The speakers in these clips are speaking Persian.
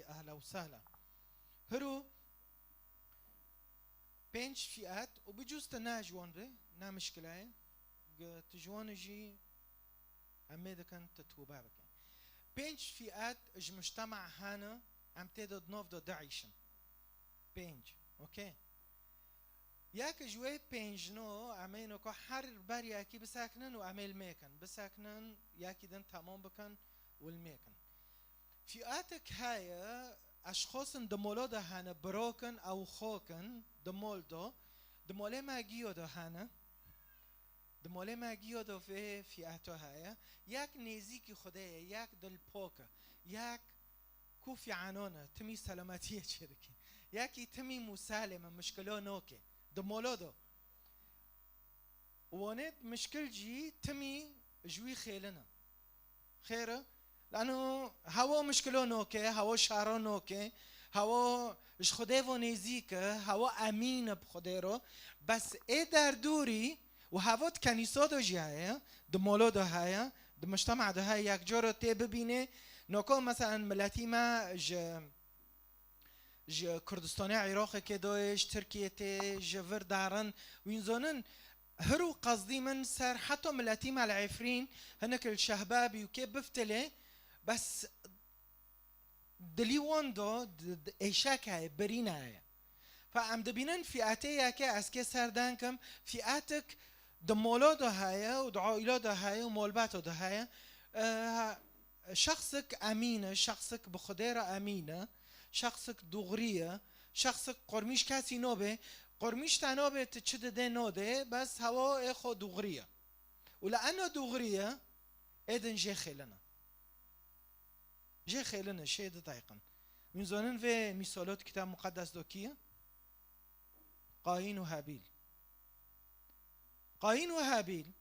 أهلا وسهلا. هرو بينش فئات وبجوز تناجون به نا مشكلة تجوان جي عميدا كان تتوبا بك بينش فئات اج مجتمع هانا عم تدد نوف دعيشن بينج اوكي ياك جوي بينج نو عمينو كو حر بار ياكي بساكنن وعميل ميكن بساكنن ياكي دن تمام بكن والميكن فئاتك هاي اشخاص دمولو ده هانا بروكن او خوكن دموله ما گیو ده هانا دموله ما گیو ده في فئاتو هاي یک نزیکی خوده یک دل پوکه یک کوفی عنانه تمی سلامتیه چرکی یکی تمی مسالمه مشکلو نوکه دمولو ده وانت مشكل جي تمي جوي خيلنا خيره لانه هوا مشكله نوكه هوا شارو نوكه هوا اش خده و نزيكه هوا امين بخده رو بس اي در دوري و هوا كنيسه دو جايه د مولو دو هيا د مجتمع دو هيا یک جورو تي ببينه نوكو مثلا ملاتي ما ج كردستاني عراق که دوش ترکیه تی جور دارن وینزونن هرو قصدي من سر حتى ملاتي مع العفرين هناك الشهبابي وكيف بفتله بس دلي وندو ايشاك هاي برينا هاي فعم دبينن فئاتي ياكي اسكي سردانكم فئاتك دمولو دو هاي ودعائلو دو هاي ومولباتو دو هاي شخصك امينه شخصك بخديره امينه شخصك دغريه شخصك قرميش كاسي نوبه قرميش تنوبه تشد ده نوده بس هوا اخو دغريه ولانه دغريه ادن جي خيلنا جي خيلنا شيء دقيقا من زمان في مثالات كتاب مقدس دوكيه قايين وهابيل قايين وهابيل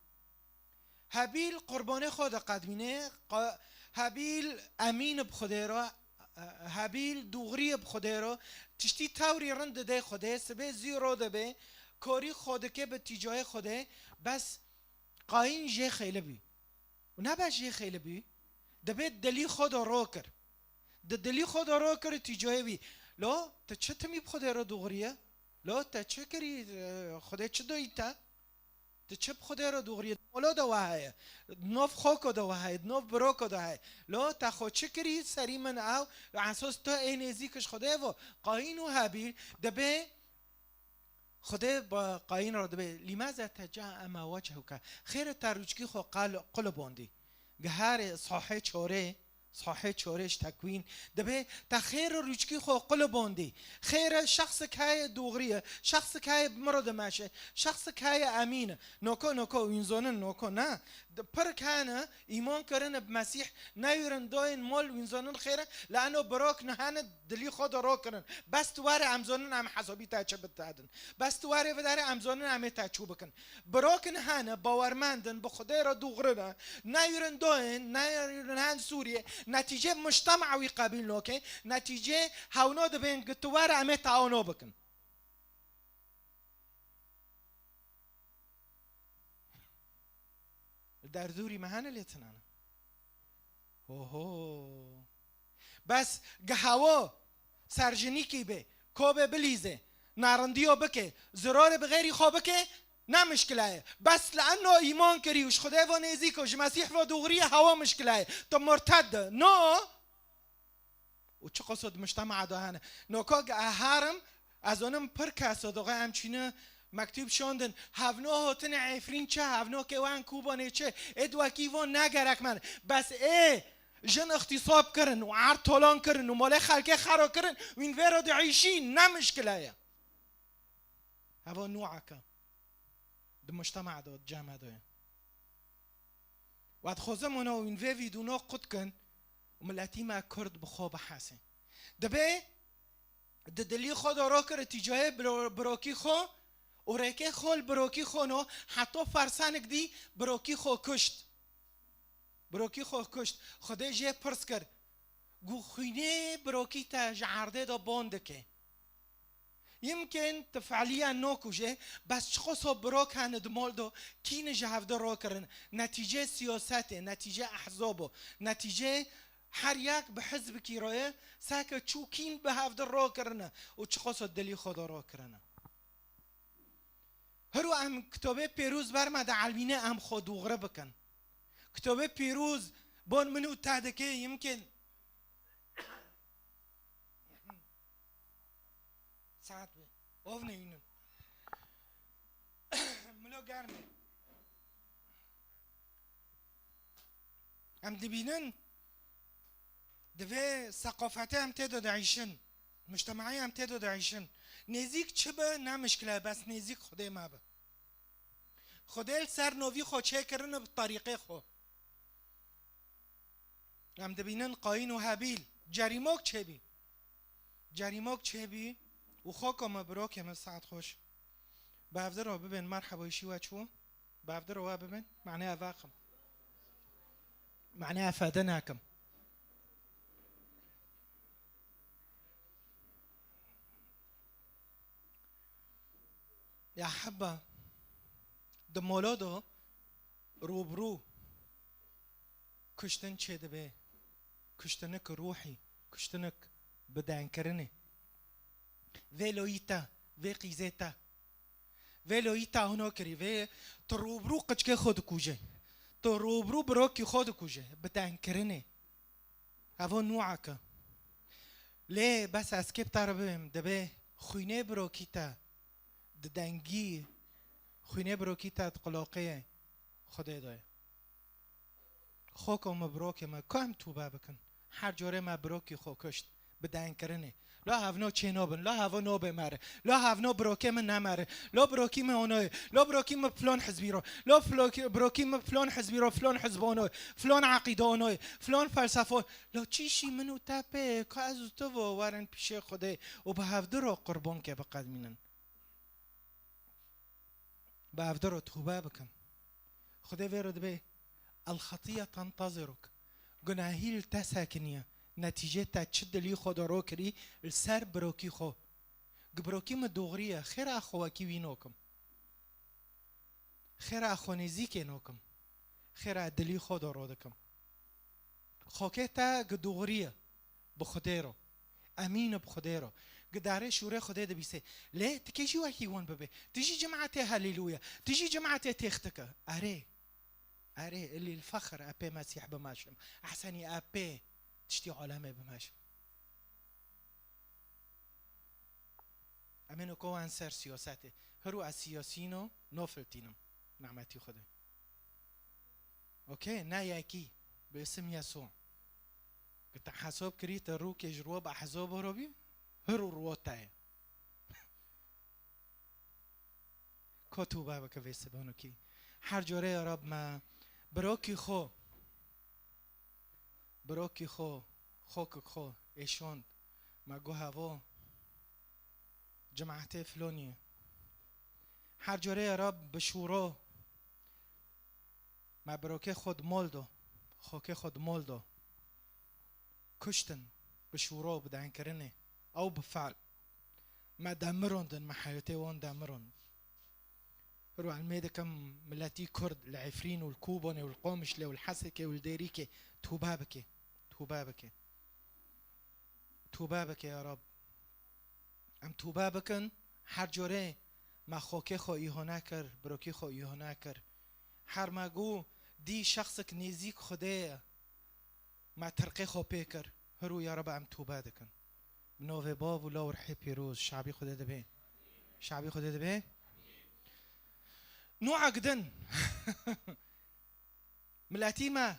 هابيل قربانه خود قدمینه هابیل امین بخوده را هابیل دوغری بخوده را تشتی تاوری رند ده خوده سبه زیرو ده به کاری خوده که به تیجای خوده بس قاین جه خیلی بی و نه بس جه خیلی بی ده به دلی خود رو کر ده دلی خود رو کر تیجای بی لا تا چه تمی بخوده را دوغریه لا تا چه کری خوده چه دویتا تشب خده رو دوغری مولا دواه نوف خوکو دواه نوف بروکو دواه لو تا خود چکری سری من او اساس تو این ازیکش خوده و قاین و هابیل دبه خوده با قاین رو دبه لماذا تجاء ما وجهك خیر تروجکی خو قلبوندی گهار صحيح چورش تكوين دبي تخير الرجكي خو قلبوندي خير شخصك هاي دوغريه شخصك هاي بمرض ماشي شخصك هاي امينه نوكو وينزونن نوكو نا برك هانا ايمان كرن بمسيح نايرن دوين مول وينزونن خيره لانه بروك نهان دلي خود روكن بس تواري امزونن ام حسابي تاچبتادن بس تواري وداري امزونن ام تاچوبكن بروك نهان باورمندن بخديره دوغرنا نايرن دوين نايرن هان سوريا نتیجه مجتمع ويقابل نوكي نتیجه هاونو دبين قطوار عمي تعاونو بكن دردوري مهانا ليتنانا هو بس قهوو سرجنيكي بي كوبي بليزي نارنديو بكي زرار بغيري خو بكي نه مشكله بس لانه ایمان کری وش خدا و نزیک وش مسیح و دوغری هوا مشكله تو مرتد نو و چه قصد مجتمع دهانه نوکا هرم از اونم پر کس دقیقا همچینه مکتوب شوندن هفنو هاتن عفرین چه هفنو که وان کوبانه چه ادوا کیوان نگرک من بس جن اختصاب کرن و عرض طولان کرن و مال خلقه خرا کرن و این ویرا دعیشین نه مشكله هوا نوعکه المجتمع ده الجامعة ده وقت خوزمونا وين في فيدونا قد كان وملاتي ما كرد بخوب حاسن دبي دلي خود راكر اتجاه بروكي خو وريكي خول بروكي خونو حتى فرسانك دي بروكي خو كشت بروكي خو كشت خده جه پرس کر گو خينه بروكي تا جعرده دا باندكه يمكن تفعليا نوكوجه بس شخصو بروك هان دمولدو كين جهفده رو كرن نتيجه سياسته نتيجه احزابه نتيجه هر یک به حزب کی رایه ساکه چوکین به هفته را کرنه و چه قصد دلی خدا را کرنه هرو ام کتابه پیروز برمده علمینه ام خود دوغره بکن کتابه پیروز بان منو تهدکه يمكن ساعت به اوف نینم ملو گرمه ام دبینن دوی ثقافته هم تداد عیشن مجتمعی هم تداد عیشن نزیک چه به نمشکله بس نزیک خدای ما به خدای سر نوی خود چه کرنه به طریقه خود هم دبینن قاین و حبیل جریموک چه بی جریموک چه بی و خاکم براک هم ساعت خوش بافده رو ببین مرحبایشی و چو بافده رو ببین معنی افاقم معنی افاده ناکم يا حبة دمولودو روبرو كشتن چه دبه كشتنك روحي كشتنك بدان كرني فيلويتا في قيزيتا فيلويتا هنو كري في تروبرو قچكي خود كوجه تروبرو بروكي خود كوجه بدان كرني هفو نوعك ليه بس اسكيب تربم دبه خوينه بروكيتا دنگی خوینه بروکی تات قلاقه خدای دای خوکم مبروک ما کم توبه بکن هر جوره مبروکی خوکشت به دنگ کرنه لا هفنو چه نابن لا هفو نو بمره لا هفنو بروکی من نمره لا بروکی من اونای لا بروکی من فلان حزبی رو لا بروکی من فلان حزبی رو فلان حزبانای فلان عقیدانای فلان فلسفه لا چیشی منو تپه که از تو وارن پیش خدای و به هفته رو قربان که بقد مینن بافدرو توبه بكم خدای ويرد به الخطية تنتظرك گناهی تساکنیه نتیجه تا تشد لي خدا رو کری السر بروکی خو بروکی ما دوغریه خیر اخو کی وینوکم خیر اخو نزیک نوکم خیر دلی خدا رو دکم خوکه تا دوغریه بخدای رو امین بخدای رو قداره شوري خدای دبيسه ليه تكيجي واحد وان ببي تجي جماعتي هاليلويا تجي جماعتي تختك اري اللي الفخر ابي مسيح بماشم احسني ابي تشتي علامه بماشم امنو كوان سر سياسته هرو السياسينو نوفلتينم نعمتي خدای اوكي ناياكي باسم يسوع قلت حساب كريت الروك يجروا باحزاب ربي هرو روتاي كتوبه بك في سبانوكي هر جوره يا رب ما بروكي خو خوك خو ايشون ما جو هوا جماعتي فلوني هر جوره يا رب بشورو ما بروكي خود مولدو خوكي خود مولدو كشتن بشورو بدان كرني او بفعل ما دمرون دن ما حياتي وان دمرون رو على الميدا كم ملاتي كرد العفرين والكوبوني والقومشلي والحسكي والديريكي توبابكي يا رب ام توبابكن هر جوره ما خوكي خو ايهونا كر بروكي خو ايهونا كر هر ما گو دي شخصك نزيك خدايا ما ترقي خو بيكر هرو يا رب ام توبادكن نوفي باب ولا ورحي بيروز شعبي خدای دبه شعبي خدای دبه نوع عقدن ملاتيما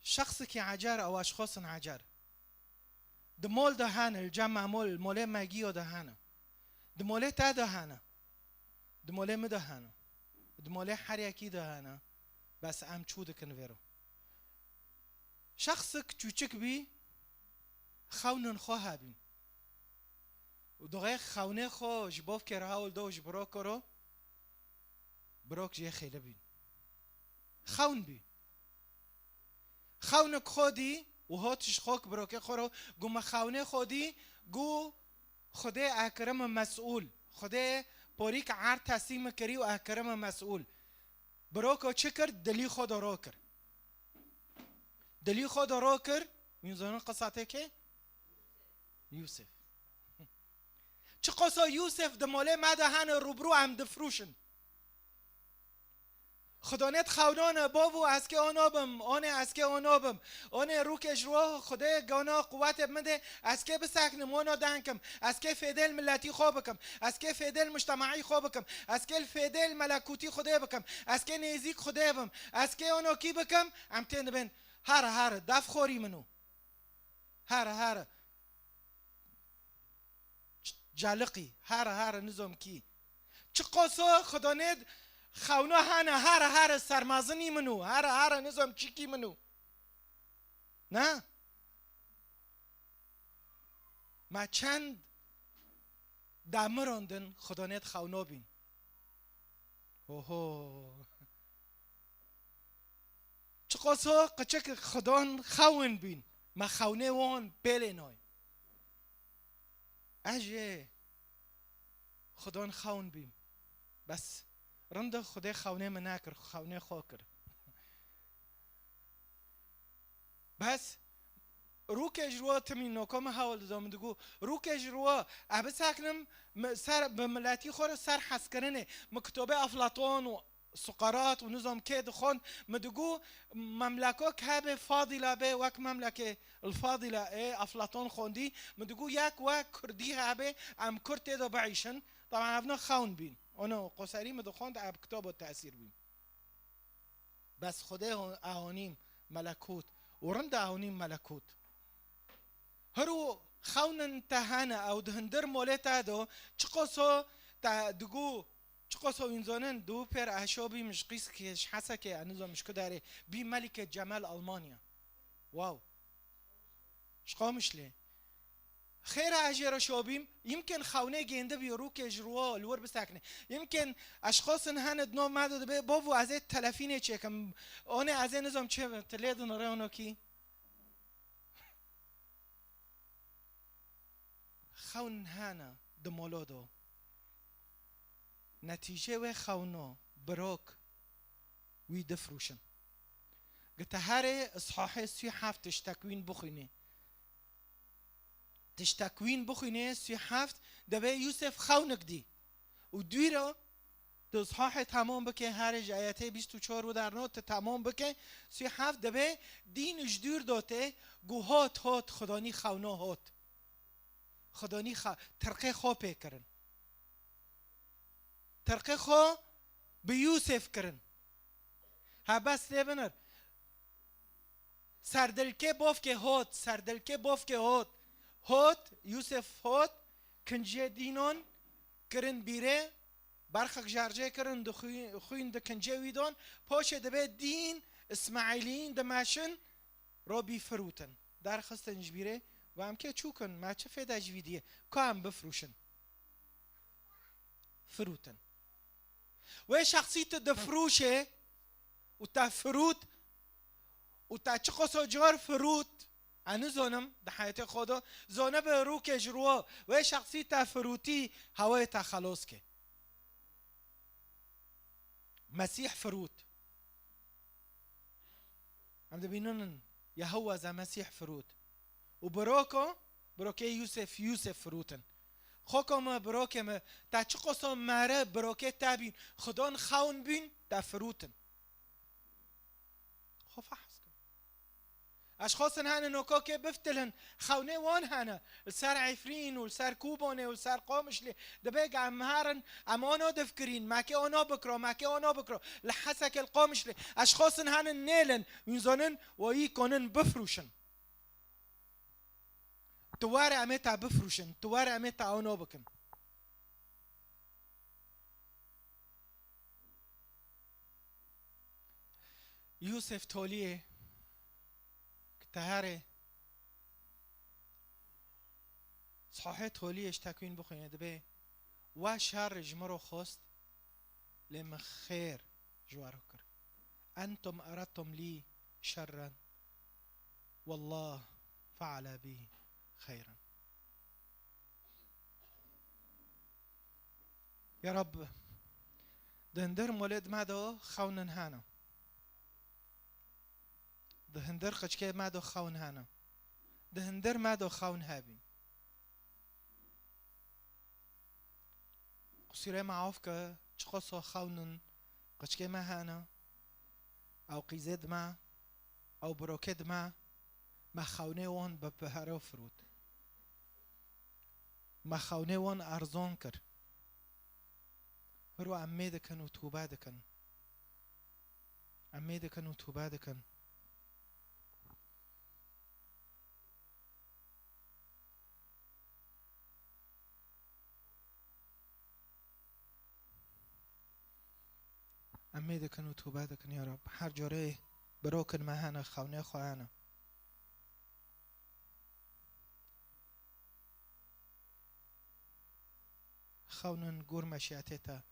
شخصك عجار او اشخاص عجار دمول دهانه الجمع مول ماجيو دهانه دمول تا دهانه دمول مدهانه دمول حريكي دهانه بس ام چودكن ويرو شخصك چوچك بي خونن خواهبين ودغه خونه خو جبوف که راول دوش بروک رو بروک جه خیلی بین خون بی خونک خودی و هاتش خوک بروک خورو گو خونه خودی گو خدای اکرم مسئول خدای پوریک عار تسلیم کری و اکرم مسئول بروک چه کرد دلی خدا را کرد دلی خدا را کرد وینزانن قصاته که یوسف چه قصا یوسف دماله مده هن روبرو هم دفروشن خدانت خونان بابو از که آنابم آن از که آنابم آن روکش رو خدا گانا قوت مده از که بسکنم آنا دنکم از که فیدل ملتی خواب بکم از که فیدل مجتمعی خواب بکم از که فیدل ملکوتی خدا بکم از که نیزیک خدا بم از که آنا کی بکم امتن بین هر دف خوری منو هر جالقی هر نظام کی چه قصا خدانت خونا هنه هر سرمازنی منو هر نظام چیکی منو نه ما چند دمراندن خدانت خونا بین اوهو چه قصا قچک خدان خون بین ما خونه وان بلنای اجه خدان خون بین بس رنده خدا خونه من نکر خونه خوا کر بس روکش رو تمین نکام حوال دادم دگو روکش رو ابد سکنم سر به ملتی خور سر حس کرنه مکتوبه افلاطون و سقراط و نظام که دخون مدگو مملکه که فاضله به وک مملکه الفاضله افلاطون خوندی مدگو یک وک کردی هبه ام کرد دو بعیشن طبعا ابنا خون بین اونو قصری مدخوند اب کتاب و تأثیر بیم بس خدا اهانیم ملکوت ورند اهانیم ملکوت هرو خون انتهانه او دهندر مولتا دو چقصو تا دگو چقصو انزانن دو پر احشابی مشقیس کش حسا که انزا مشکو داره بی ملک جمال المانیا واو شقامش ليه خير اجر شوبيم يمكن خونه جنده بيروك جروا الور بساكنه يمكن اشخاص هند نو ماده به بابو از تلفینه چکم اون از نظام چه تلید نره اونو کی خون هانا دمولودو نتیجه و خونو بروک وی دفروشن قلت هاري اصحاحي سي حافتش تكوين بخينه تشتكوين بخينه سي حافت دبي يوسف خونك دي ودويرا اصحاح تمام بکه هر آیته 24 رو در نوت تمام بکه سي حافت دبي دین اجدور داته گوهات هات خدانی خونا هات خدانی ترقه خو پیکرن ترقه خو به یوسف کرن ها بس لبنر سردلکه باف که هات سردلکه باف که هات یوسف هات کنجه دینان کرن بیره برخک جارجه کرن دو خوین ده کنجه ویدان پاشه ده به دین اسماعیلین ده ماشن را بی فروتن در خستن جبیره و هم که چوکن ما چه فیده جویدیه که هم بفروشن فروتن و شخصیت ده فروشه و تا فروت و تا چه قصا جار فروت انو زانم ده حیات خدا زانه به رو که جروا و شخصی تا فروتی هوای تا خلاص که مسیح فروت هم ده بینون یهوه زا مسیح فروت و بروکه یوسف فروتن خوکم بروکه تا چه قصا مره بروکه تا بین خدان خون بین تا فروتن خوفه اشخاص هن نوکا که بفتلن خونه وان هنه سر عفرین و سر کوبانه و سر قامشلی دبیگ امهارن امانا دفکرین ماکه آنا بکرا لحسک القامشلی اشخاص هن نیلن وینزانن و ای کنن بفروشن توار امیتا بفروشن توار امیتا آنا بکن یوسف تولیه تهاره صحيح توليش تكوين بخين دبي وشر جمرو خست لما خير جوارو كر أنتم أردتم لي شرا والله فعل بي خيرا يا رب دندر مولد مادو خونن هانا دهندر قچکه ما دو خون هانا دهندر ما دو خاون هابين قصيرة معاف که چخصو خاونن قشكي ما هانا او قيزد ما او بروكد ما خاونه وان ببهارو فرود ما خاونه وان ارزان کر هرو عمي دكن و توبه دكن عمي دكن و توبه دكن عمي دكن و توبه دكن يا رب هر جوره بروكن ما هانا خاونه خواهانا خاونن گور مشیعتتا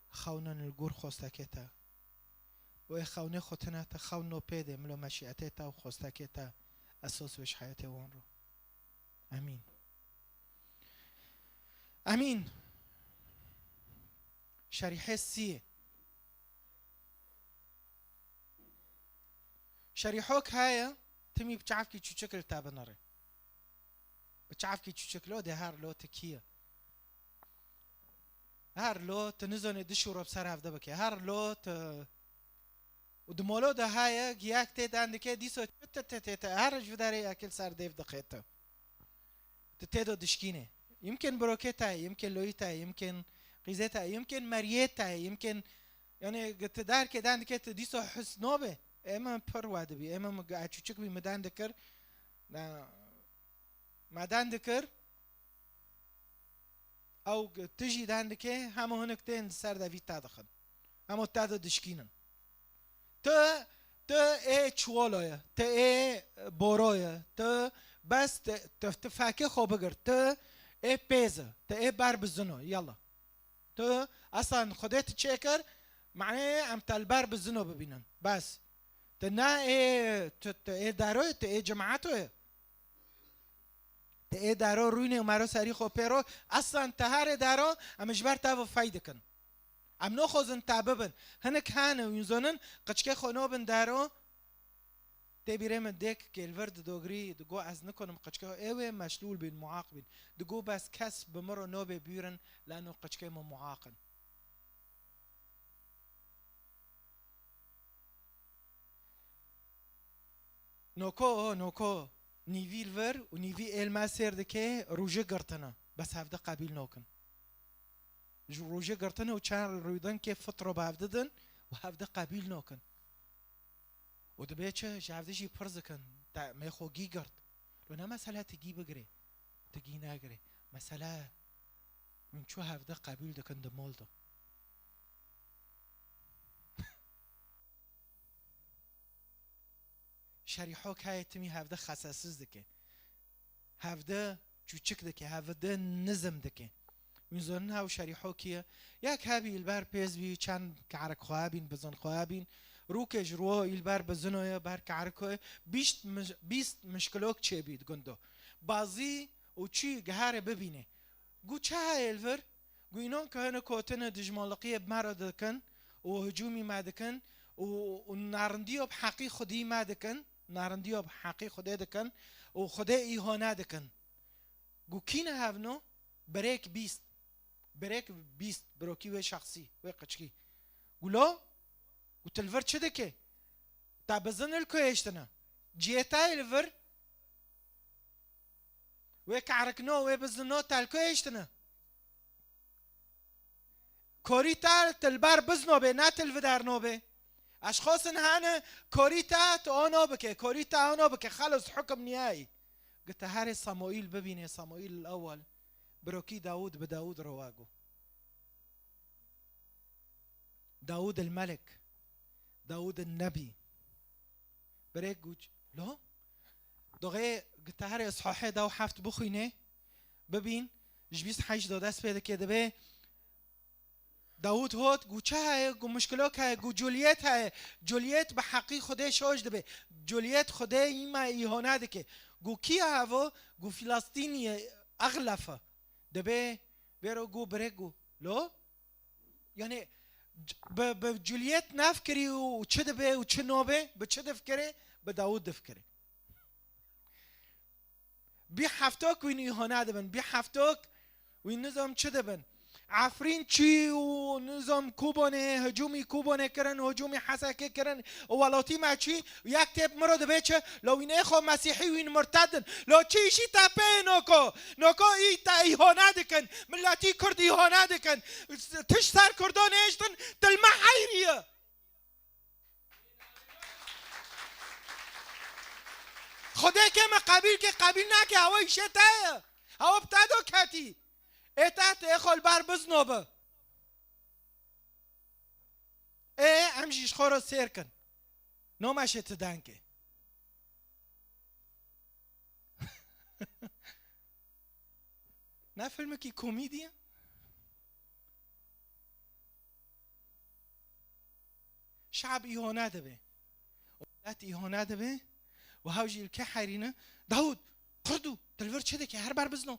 خاونن الگور خوستکتا و خاونه خوتنا تا خاونو پیده ملو مشیعتتا و خوستکتا اساس وش حیات وان رو امین امین شریحه سیه شريحوك هاي تمي بتعرف كي تشكل تابا ناري بتعرف كي تشكلو ده هار لو تكيه هار لو تنزوني دشورو بسر هفده بكي هار لو ودمولو ده هاي جياك تيت عندك ديسو هارج بداري اكل سار ديف دقيته تتيدو دشكينه يمكن بروكيتا يمكن لويتا يمكن قيزتا يمكن مريتا يمكن يعني قلت دار كده عندك ديسو حسنوبه اما پرواده بی اما قاعد چوچک بی مدان دکر مدان دکر او تجي داندك همو هناك تين سر دافيد تادخن همو تادا دشكينن تا اي چوالايا تا اي بورايا تا بس تفاكي خو بگر تا اي بيزا تا اي بار بزنو يلا تا اصلا خديت تشيكر معناه ام تالبار بزنو ببينن بس تنا ايه دارو ايه جماعته ايه دارو روينه ومارو ساري خو بيرو اصلا تهار دارو ام جبر تاو فايده كن ام نو خوزن تاببن هنك هانه وينزونن قچكي خونوبن دارو تبيرم ديك كالفرد دوغري دغو از نكونم قچكي ايوه مشلول بين معاقبين دغو بس كس بمرو نوبه بيرن لانه قچكي معاقن نوكو نيفيل فر ونيفي الما سير دكي روجي قرطنا بس هفده قابيل نوكن روجي قرطنا وچان رويدن كيف فترة بهفددن وهفده قابيل نوكن ودبيتش جافده جي پرزكن تا ميخو جي قرط لونا مسألة تجي بقري تجي ناقري مسألة من شو هفده قابيل دكن دمولدو شريحوك هاي تمي هفده خصاصز دكي هفده چوچک دكي هفده نظم دكي میزنن هاو شريحوكيه ياك هابي البار بيز بي چند كعرك خوابين بزن خوابين روكج رو البار بزنو بار كعركو بيست مشكلوك چه بيد گندو بازي و چي گهاره ببينه گو چه هاي الفر گو اینان که هنه کوتنه دجمالقیه بمارا دکن و هجومی ما دکن و نارندیو بحقی خودی ما دکن نارندیو بحقی خودی دکن و خودی ایهانه دکن گو کینه هفنو بريك بيست بروكي و شخصي و قچكي قولو قلت الفر چدكي تا بزن الكو يشتنا جيتا الفر و كعركنو و بزنو تا الكو يشتنا كوريتا تلبار بزنو بي نا تلفدار نو بي اشخاص هانه كوريتا تونو بكي كوريتا اونو بكي خلص حكم نهائي قلت هاري صموئيل ببيني صموئيل الاول بروكي داود بداود رواقو داود الملك داود النبي بريك جوج لا دغه قتهر اصحاحه داو حفت بخوينه ببين جبيس حاج دو دست پیدا كده به داود هوت گو چه های گو مشکلو که گو جولیت های جولیت به حقی خوده شوش ده به جولیت خوده ایما ایهانه ده که گو کی هاو گو فلسطینی اغلفه ده به بیرو گو برگو لو يعني بجولييت نافكري وچه به وچه نوبه بچه دفكري بداود دفكري بی هفتوک وین ایهانه دبن بی هفتوک وین نظام چه دبن عفرین چی و نظام کوبانه هجومی کوبانه کرن هجومی حسکه کرن ولاتی ما چی یک تیب مرا دبه چه لو این اخو مسیحی وین مرتدن لو چیشی تپه نوکو ای تا ایهانه دکن ملتی کرد ایهانه دکن تش سر کردان ایشتن دلمه حیریه خدا که ما قبیل نه که هوا ایشه تایه هوا بتادو کتی ایتات اخوال بر بزنوبه امشیش خورا سیر کن نومشه تدنکه نه فیلم کی کمدیه شعب ایهانه دبه ولات ایهانه دبه و هاوجی الکه حرینه داود قردو دلور چه ده که هر بر بزنو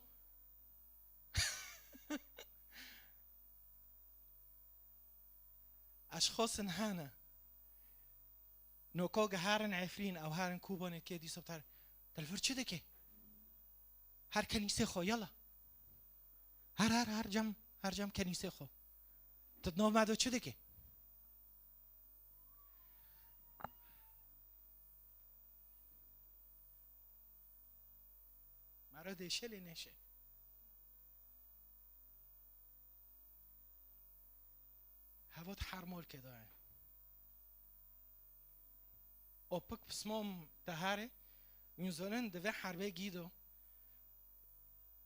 اشخاص هانا نوکاگ هرن عفرین او هرن کوبانه که دی سبتر دلور چه ده که هر کنیسه خو یلا هر جمع کنیسه خو تدنو مدو چه ده که مرا دیشلی نشه هوات حرمال که داره اوپک بسمام تهاره وینزانن دوه حربه گیدو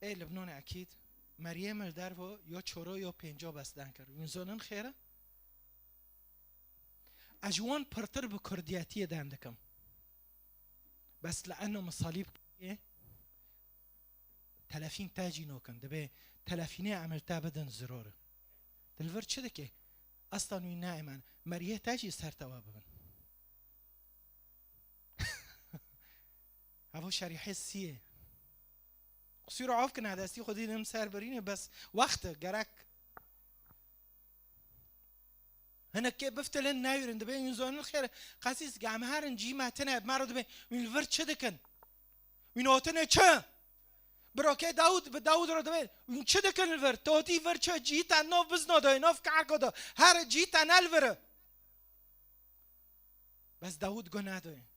لبنان اکید مریم در و یا چورو یا پنجا بستن کرد وینزانن خیره اجوان پرتر به کردیاتی دندکم بس لانه مصاليب تلافين تاجي نوكن دبي تلافيني عملتها بدن زرورة دلور چه دكي اصلا وين نائمان مريه تاجي سر توابن هوا شريحه سيه قصير عوف كنا دستي خدي نم سر برينه بس وقت جرك هنا كيف بفتلن نايرن دبي ينزون الخير قاسيس قام هارن جي ما تنا بمارو دبي من الفر چه دكن من اوتنه چه براكي داود رو دبي من چه دكن الفر توتي فر چه جي تا نوف بزنو دا نوف كاركو دا هر جي تا نالفر بس داود گناه دوه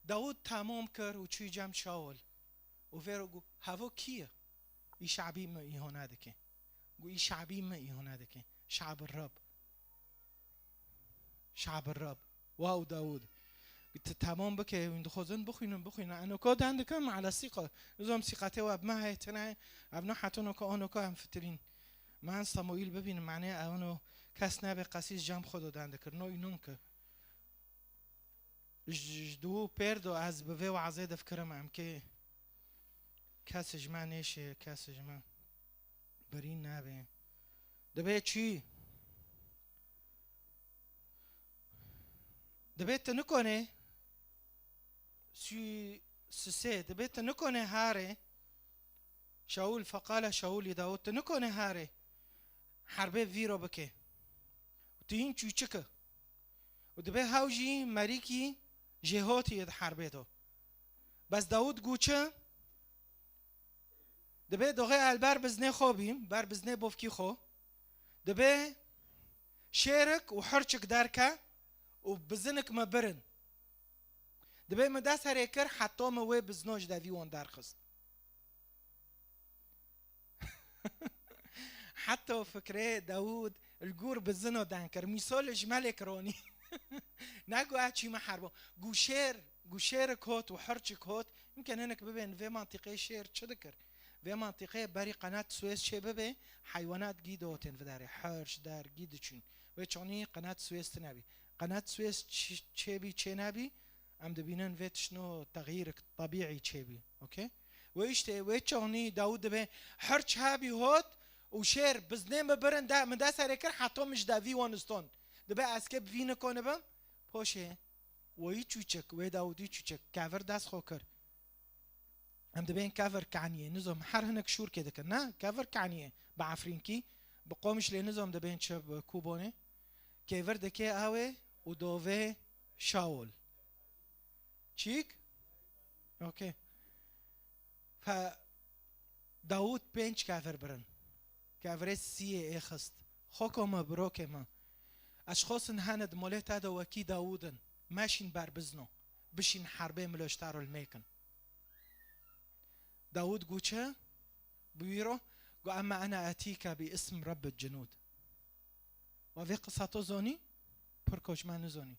داود تمام کر و چی جمع شاول و ویرو گو هوا کیه ای شعبی ما ایهانه دکه گو ای شعبی ما ایهانه دکه شعب الرب واو داود قلت تمام بكي وين دخوزن بخوينا أنا كود عندكم على ثقة نظام ثقته وابما هي تنا ابنا حتونو كأنو كهم فترين ما صموئيل ببين معناه أنو كاس نبي قاسيس جام خدو عندك نو ينونك جدو بيردو از بوي وعزيد فكرم عم كي كاس جما نيشي كاس جما برين نابي دبي چی دبيت نكونه سي دبيت نكونه هاري شاول فقال شاول لداود تنكونه هاري حربه فيرو بكي وتين چوچك ودبي هاوجي مريكي جهوتي يد حربه تو بس داود گوچه دبي دوغي البر بزنه خوبيم بر بزنه بوفكي خو دبي شارك وحرچك داركا وبزنك ما برن دبي مداس هريكر حتى ما وي بزنوج دافي وان دارخست حتى فكره داود الجور بزنو دانكر مثال جمالك روني ناقو اتشي ما حربو گوشير كوت وحرچ كوت يمكن هناك ببين في منطقه شير تشذكر في منطقه بري قناه سويس شي ببي حيوانات جيدوتن في داري حرش دار جيدچون وچوني قناه سويس تنابي قناه سويس تشيبي تشينابي ام دبينن فيت شنو تغيير طبيعي تشيبي اوكي ويشتي وچوني داود به حرچ هابي هوت وشير بزنه برن دا من دا سركر حتى مش دافي وانستون دبي اسكب فين كونبم پوشه وی چوچک وی داودی چوچک کاور دست خوکر هم دبین کاور کعنیه نظام هر هنک شور که دکن نه کاور کعنیه بعفرینکی بقومش لی نظام دبین چه کوبانه کاور دکه اوه و دوه شاول چیک؟ اوکی ف داود 5 کافر برن کافر سیه اخست خوکم بروکم اشخاص هند مولت دا وکی داودن ماشین بر بزنو بشین حربه ملوشتارو الميكن داود قو چه بيرو قو اما انا اتيك باسم رب الجنود وفي قصة زوني پرکوش من زوني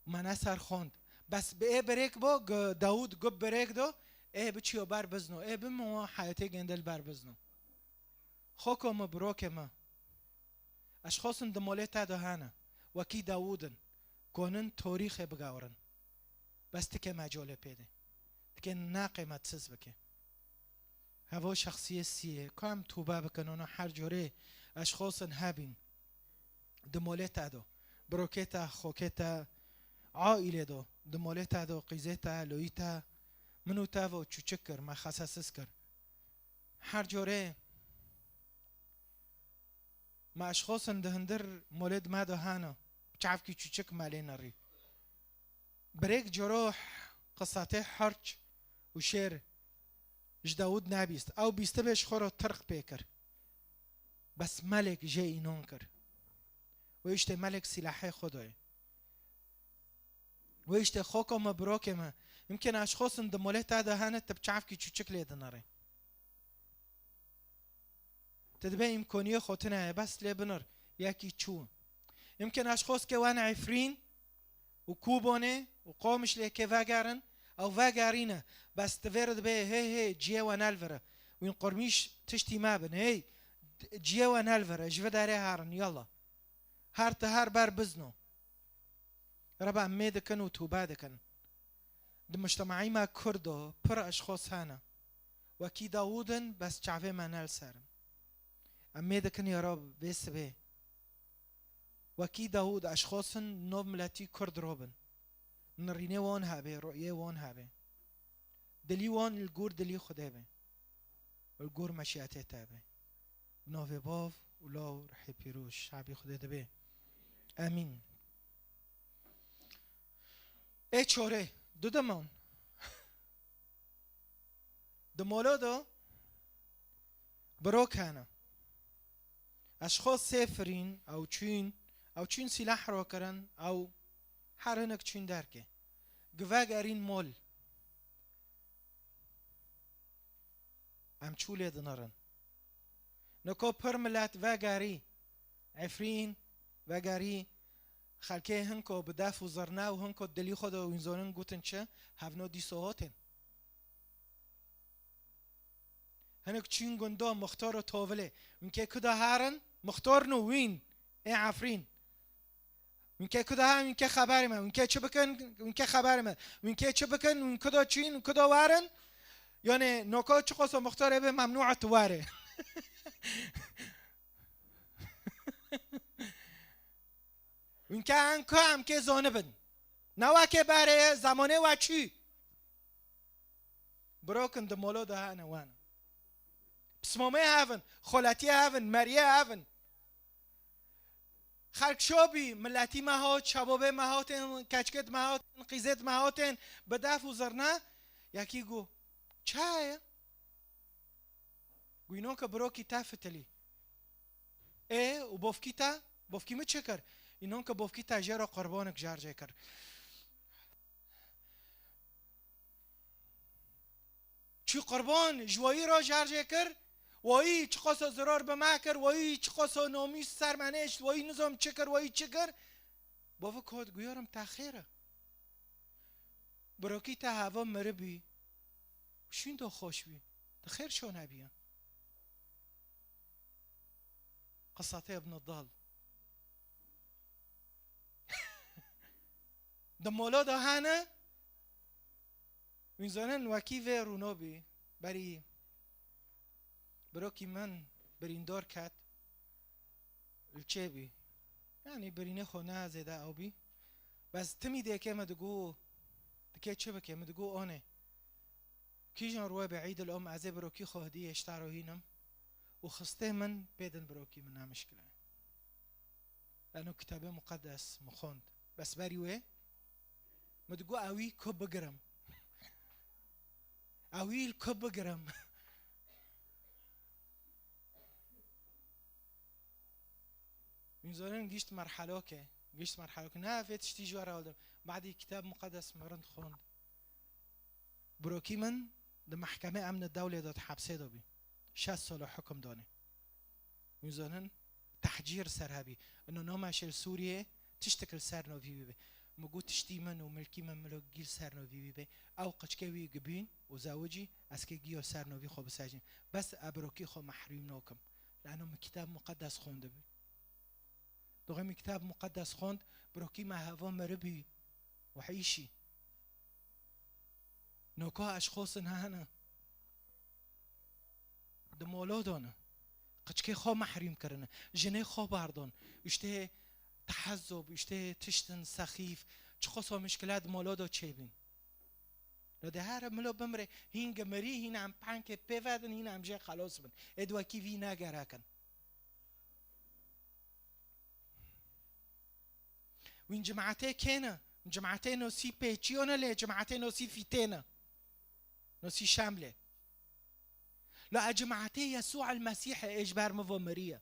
من اثر خوند بس به ای بریک با داود گب بریک دو ای بچیو بر بزنو ای بمو حیاتی گندل بر بزنو خوکم بروکم اشخاصن دمولت دا هانا وکی داودن گونن تاریخ بگاورن بس تکه مجاله پیده تکه نا قیمتسز بکه هوا شخصیه سیه کام توبه بکنن و هر جوره اشخاصن هبین دمولت دا بروکتا خوکتا عائله دو دمولت دا قیزتا لویتا منو تا و چوچکر ما خصاصس کر هر جوره ما اشخاص دهندر مولد ما دهانا بتعرف كي تشك مالين الري بريك جروح قصته حرج وشير اش داود نابيست او بيستبش خورو ترق بيكر بس ملك جاي نونكر ويشت ملك سلاحي خدوي ويشت خوكو مبروك ما يمكن اشخاص دمولت هذا هانا تبتعرف كي تشك ليدن الري تدبي إمكانية خوتنا بس لبنر ياكي تشو يمكن أشخاص كوان عفرين وكوبونة وقامش لكي فاجرن أو فاجرينا بس تفرد به هي جيا ونالفرا وين قرميش تشتي مابن هي جيا ونالفرا جفد عليها هارن يلا هارت هار بار بزنو ربع ميدكن وتوبادكن دمجتمعي ما كردو پر أشخاص هانا وكي داودن بس شعفي ما نال سارن أميدا كن يا رب بس به وكي داود أشخاص نوب ملاتي كرد روبن نريني وان هابه رؤية وان هابه دلي وان الجور دلي خده به والجور مشيئته تابه نوفي باف ولو رحي بيروش شعبي خده دبه آمين اي چوره دو دمان دمولو دو بروك هانا اشخاص سافرين او چين سلاح رو کرن او هرنك چين درکه گواگرین مول ام چوله دنرن نکو پر ملت واگری عفرين واگری خلکه هنکو بدف و زرنا و هنکو دلی خود و اینزانن گوتن چه هفنو دی سوهاتن هنک چين گندا مختار و تاوله منکه کدا هرن مختار نو وين اي عفرين منكه كده ها منكه خبر ما منكه چه بکن منكه خبر ما منكه چه بکن من کدا چین کدا وارن يعني نوكا چه قصه مختاره به ممنوع تواره منكه انکه هم که زانبن نوا که بره زمانه و چی بروکن دمولو ده ها نوان بسمامه هفن خلاتی هفن مریه هفن خلق شابي ملاتي مهات شبابه مهاتن كچكت مهاتن قيزت مهاتن بدف وزرنا ياكي جو چايا گوینو که بروکی تفتلی و بوفکیتا بوفکی می چکر اینون که بوفکیتا جرا قربانک جار جکر چی قربان جوایی را جار جکر وایی چه قصه ضرر به ما کرد وایی چه قصه نامیس سر منش وایی نظام چکر وایی چکر بابا کد گویارم تاخیره براکی تا هوا مره بی شین تو خوش بی تخیر شو نبیان قصة ابن الضال دمولا دا هانه میزانن وکیو رونوبی بری براکی من بریندار کت الچه بی یعنی برینه خونه زیده او بی بس تمی دیگه مدگو دیگه چه بکه مدگو آنه کی جان روی بعید الام عزه براکی خواهدی اشترو هینم وخسته من بيدن بروكي منها مشكلة لأنه كتاب مقدس مخوند بس باري ويه مدقو قوي كوب بقرم اویل که بگرم میذارن گیشت مرحله که نه فیتش تیجوه را آلدم بعدی کتاب مقدس مرند خوند بروکی من ده محکمه امن الدوله داد حبسه دابی 60 سال حکم دانه میذارن تحجير سرهبي انه نوماشل سوريا تشتكل سرنا في بيبي مقو تشتي من وملكي من ملو جيل سرنا في بيبي او قشكوي جبين وزوجي اسكي جيو سرنا في خو بساجين بس ابروكي خو محروم نوكم لانه من كتاب مقدس خوند بي دوغي من كتاب مقدس خوند بروكي ما هوا مربي وحيشي نوكو اشخاص هنا دمولودونه قچکی خو محریم کرنه جنه خو باردون اشته تحزب اشته تشتن سخیف چه خو مشکلات مولودو چیبین لده هر ملو بمره هینگ مری هین هم پنک پیودن هین هم جه خلاص بن ادوا کی وی نگره کن وین جماعته کنه جماعته نوسی پیچیونه لی جماعته نوسی فیتینه نوسی شامله لا جماعتي يسوع المسيح اجبار مفو مريا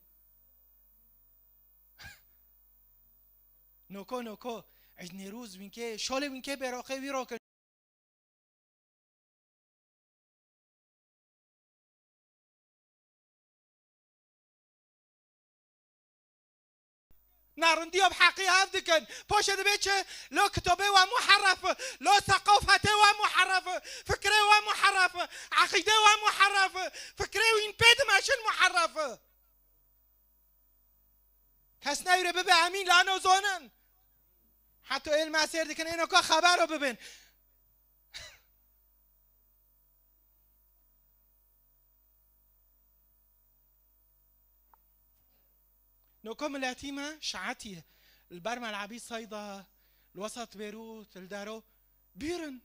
نوكو عجني روز وينكي شولي وينكي براقي ويروك نارنديو بحقي هافدكن بوش دبيتش لو كتبه ومحرف لو ثقافته ومحرف فكره ومحرف عقيده ومحرف فكره وين بيد ماشن محرف كاس نايره ببي امين لانه زونن حتى المسير دكن انو كو خبرو ببين نوكم اليتيمة شعتي البرمة العبيد صيدا الوسط بيروت الدارو بيرن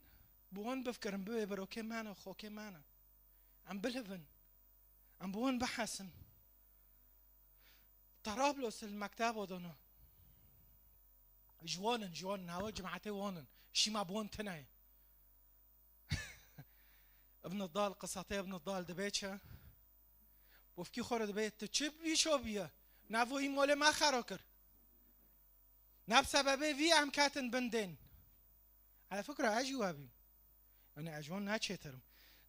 بوون بفكرن بوي بروكي معنا وخوكي معنا عم بلفن عم بوون بحسن طرابلس المكتب ودنا جوانن هوا جماعتي وانن شي ما بوون تناي ابن الضال قصتي ابن الضال دبيتشا وفكي خور دبيت تشب بيشو بيا نافو این مول ما خرا کر ناب سببه وی هم کاتن بندن على فكرة عجوابي أنا عجوان ناتشترم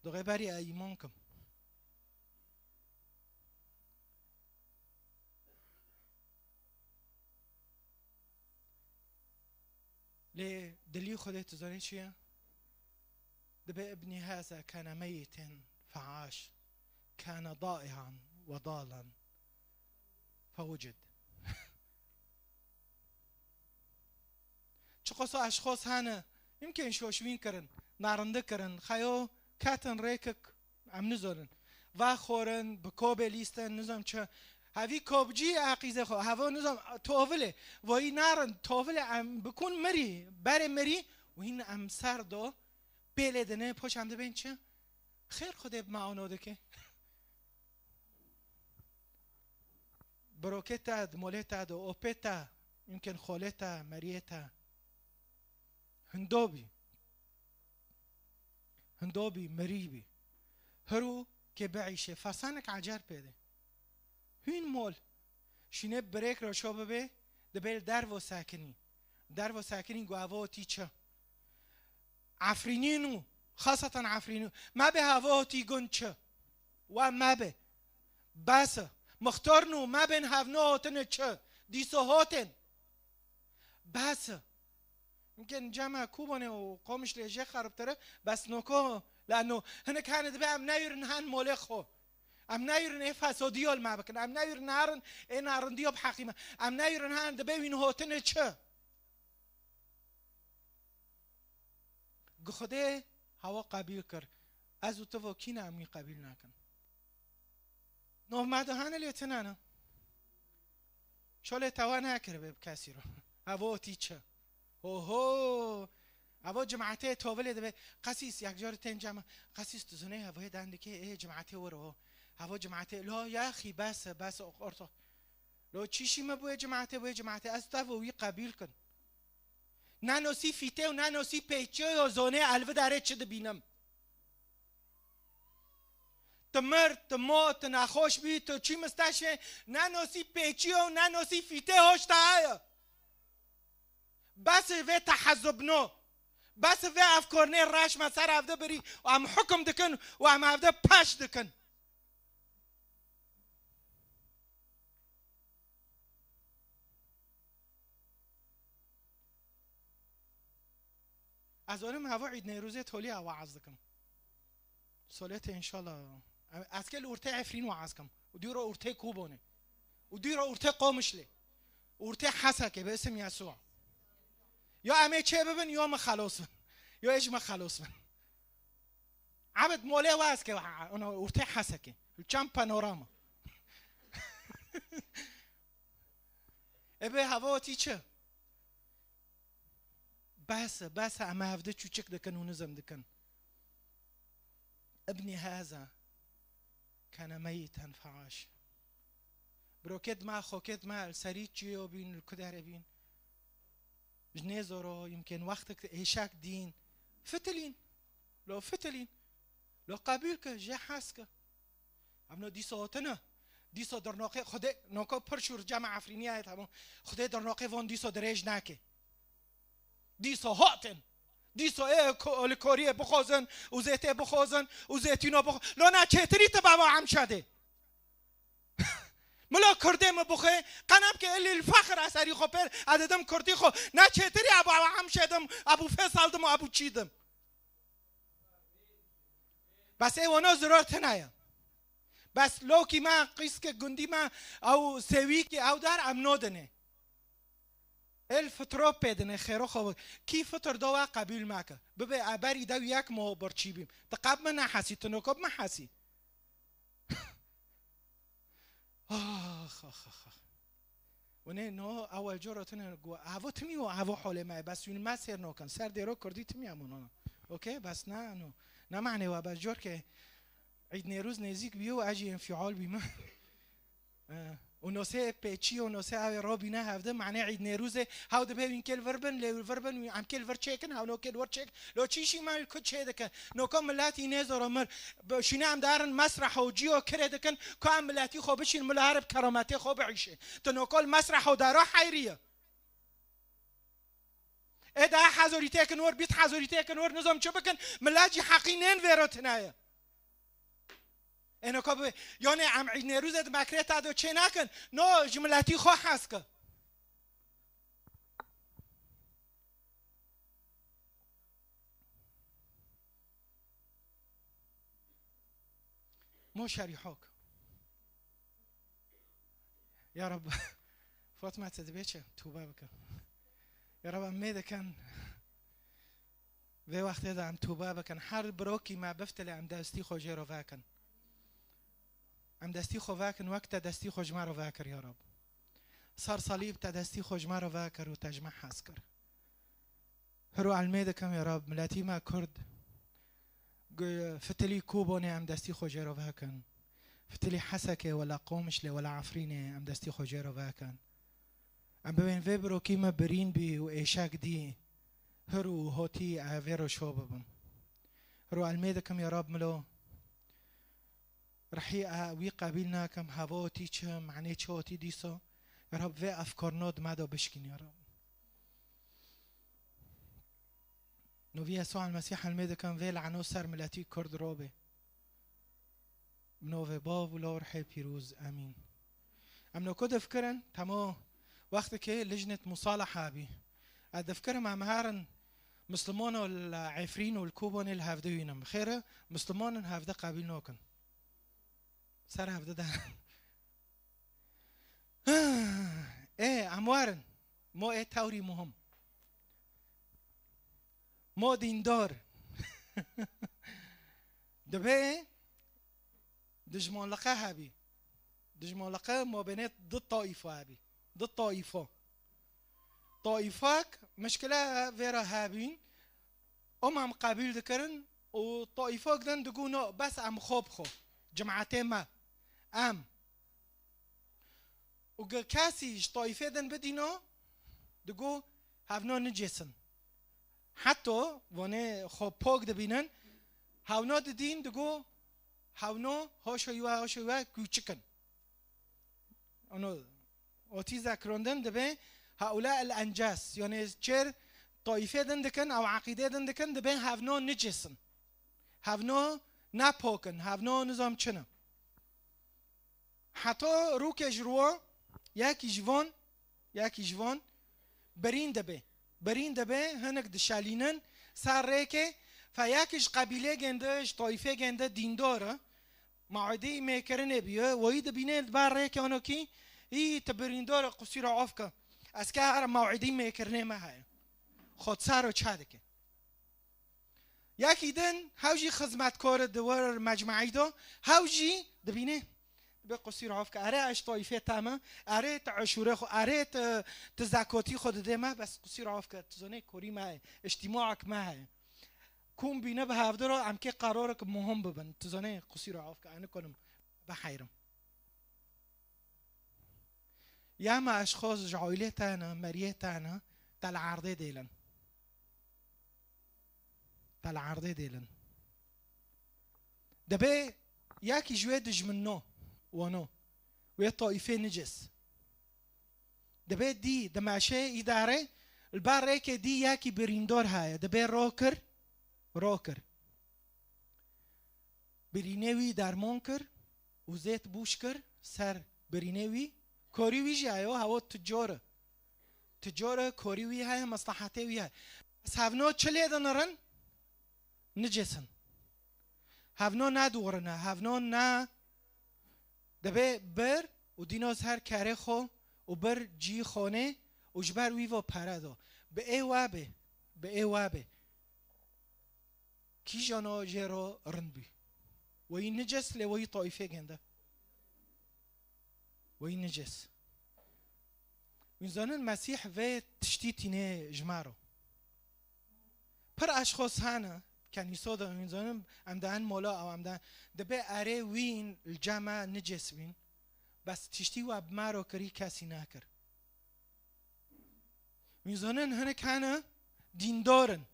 دوغي باري أيمانكم ليه دليل خدت زاري شيا دبي ابني هذا كان ميتا فعاش كان ضائعا وضالا فوجد چقصو اشخاص هنه يمكن شوشوين کرن نارنده کرن خيو كاتن ريكك عم نزولن و خورن بكوبه ليستن نظام چه هاوي كوبجي عقيزه خو هاو نظام توفله وي نارن توفله عم بكون مري بره مري وين عم سردو بلدنه پوش عم دبين چه خير خود معانوده که بروكيتا دموليتا دو اوبيتا يمكن خوليتا مريتا هندوبي مريبي هرو كبعيشه فاسانك عجر بيده هين مول شينه بريك رو شو ببه دبل درو ساكني غواو تيچا عفرينينو خاصة عفرينو ما به هوا تيغونچ وما به بس مختارنو ما بين هفنو تنچ ديسو هوتن بس يمكن جمع كوبانه وقومش ليجي خربتره بس نوكو لانه هنا كانت بقى منايرن هان مولخو ام نايرن افاسوديول ما بكن ام نايرن نارن نارن ديو بحقيمه ام نايرن هان دبين هوتن چ گخده هوا قبیل کر از او تو کی نمی قبیل نکن نو مدهان لیتنانه شاله توان نکره به کسی رو هوا تیچه اوهو هوا جماعته توبله ده قسیس یک جار تن جمع قسیس تزونه هوا دنده که ای جماعته ورو هوا جماعته لا یا اخی بس اورتو لو چیشی ما بو جماعته از تو وی قبیل کن نانوسی فیته و نانوسی پیچه و زونه الو داره چه بینم تمر تموت نخوش بی تو چی مستشه ننوسی پیچی و ننوسی فیته هشتا آیا بس و تحذب نو بس و افکارنه راش مسر هفته بری و هم حکم دکن و هم هفته پش دکن از آنم هوا عید نیروزه تولی وعظ دکم صلات انشالله از کل ارته عفرین وعظ کم و دیو را ارته کوبونه و دیو را ارته قامشله ارته حسکه به اسم یسوع یا همه چه ببین یا ما خلاص بن یا ایش ما خلاص بن عبد موله واس که انا ارته حسکه چند پانوراما ابه هوا تی چه بس اما هفته چوچک دکن و نزم دکن ابني هذا كان ميتا فعاش بروكد ما خوكد ما السريتشي وبين الكدار بين جنيزورو يمكن وقتك ايشاك دين فتلين لو قابلك جا حاسك امنو دي صوتنا دي صو درناقه خود نوكو پرشور جمع عفرينيه تمام خود درناقه وان دي صو درج ناكه دي صو هاتن دیسو الکوریه بخوزن و زیته بخوزن و زیتینا بخوزن لانا چهتری تبابا عم شده ملا کرده مبخه قنم که الی الفخر اثری خو پر عددم کردی خو نه چهتری ابو عم شدم ابو فیصلدم و ابو چیدم بس ایوانا ضرورت نیا بس لوکی ما قیس که گندی ما او سوی که او در امنودنه الفترة بدنا خيره خو كيف فتر دوا قبيل معك ببقى أباري دو ياك ما برشيبيم تقاب منا حسي تنوكب ما حسي ونه نو أول جرة تنا جو هوا تمي وهوا حول معي بس يوم ما سير نوكن سر ديرو كردي تمي أمونا أوكي بس نا معنى وابا جور كه عيد نيروز نزيك بيو أجي انفعال بيما ونوسه پیچی و نوسه آوی رابینه هفته معنی عید نیروزه هاو ده ببین کل وربن لی وربن ام کل ور چکن هاو نو کل ور چک لو چیشی مال کد چه دکن نو کم ملاتی نزار مر شینه هم دارن مسرح و جیو کره دکن کام ملاتی خوب بشین ملهرب کرامتی خوب عیشه تو نو کل مسرح و دارا حیریه ادا حضوری تکن ور بیت حضوری تکن ور نظام چه بکن ملاتی حقینن وراتنایه اینو که یعنی ام عید نیروزت مکره تادو چه نکن نو جملاتی خو هست که مو شريحوك يا رب فاطمة تدبيتش توبة بك يا رب أمي كان في وقت هذا عم توبة بكن حر بروكي ما بفتلي عم داستي خو جيرو فاكن عم دستي خو فاكن وقت دستي خو جمارو فاكر يا رب صار صليب تدستي خو جمارو فاكر وتجمع حاسكر هرو على كم يا رب ملاتي ما كرد فتلي كوبوني عم دستي خو جيرو فاكن فتلي حسكه ولا قومشله ولا عفرينه عم دستي خو جيرو فاكن عم ببين فيبرو كيما برين بي وإيشاك دي هرو هوتي عفيرو شوببم هرو على كم يا رب ملو رحي وي قابلنا كم هاوتي چم معني چوتي ديسو يا رب في افكار نود ماذا بشكين يا رب نو في يسوع المسيح الميدا كم في لعنو سر ملاتي كرد روبه منو في باب ولا رحي بيروز امين امنو كود فكرن تمو وقت كي لجنة مصالحة بي ادفكر مع مهارن مسلمون والعفرين والكوبون الهافدوينم خيره مسلمون هافدا قابل نوكن سر هفته ده ايه اموارن مو ايه تاوري مهم مو دیندار دبه دجمالقه هبي دجمالقه ما بينات ضد طائفة هبي ضد طائفة طائفاك مشكلة فيرا هابين هم قابل ذكرن وطائفاك دن دقونو بس ام خوب خو جماعتين ما ام وقال كاسيش طائفة دن بدينو دقو هافنو نجسن حتى وانه خوب پاک دبینن هاونا دین دگو هاونو هاشویوا کوچکن اونو اوتی ذکرندن دبه هؤلاء الانجاس یعنی چر طایفه دندکن او عقیده دندکن دبه هاونو نجسن هاونو نپاکن هاونو نظام چنه حتی رو که جروا یکی جوان برین دبه هنک دشالینن سر ریکه فیاکش قبیله گندهش طایفه گنده دینداره معدی میکرنه بیه و اید بینه بار ریکه اونو کی ای تبریندار قصیر عافکه از که هر موعدی میکرنه ما های خود سر و چادکه یکی دن هاوجی خدمتکار دوار مجمعی دو هاوجی دبینه به قصیر عافکه اره اش طایفه تامه اره تعشوره خو اره تزکاتی خود دمه بس قصیر عافکه تزونه کوری ما اجتماعک ما های کم بینه به هفته را ام که قراره که مهم ببن تزونه قصیر عافکه انا کنم بحیرم یا ما اشخاص جعایله تانا مریه تانا تل عرضه دیلن دبه یکی جوه دجمنو وانو وی طایفه نجس دبه دی دماشه اداره الباره که دی یکی بریندار های دبه راکر برینوی درمان کر و زیت بوش کر سر برینوی کاری ویجی هایو هوا تجاره کاری وی های مصلحته وی های بس هفنو چلی دنرن نجسن هفنو ندورنه هفنو نا دبه بر و دیناز هر کاره خو و بر جی خانه و جبر وی و پرده به ای وابه کی جانا جرا رنبی و این نجس لوی طایفه گنده و این نجس میزانن مسیح و تشتیتینه جمارو پر اشخاص هانا کنیسا دا میزانن امدهن مولا او امدهن دبه اره وین الجمع نجس وین بس تشتی و بمارو کری کسی نکر میزانن هنه کنه دیندارن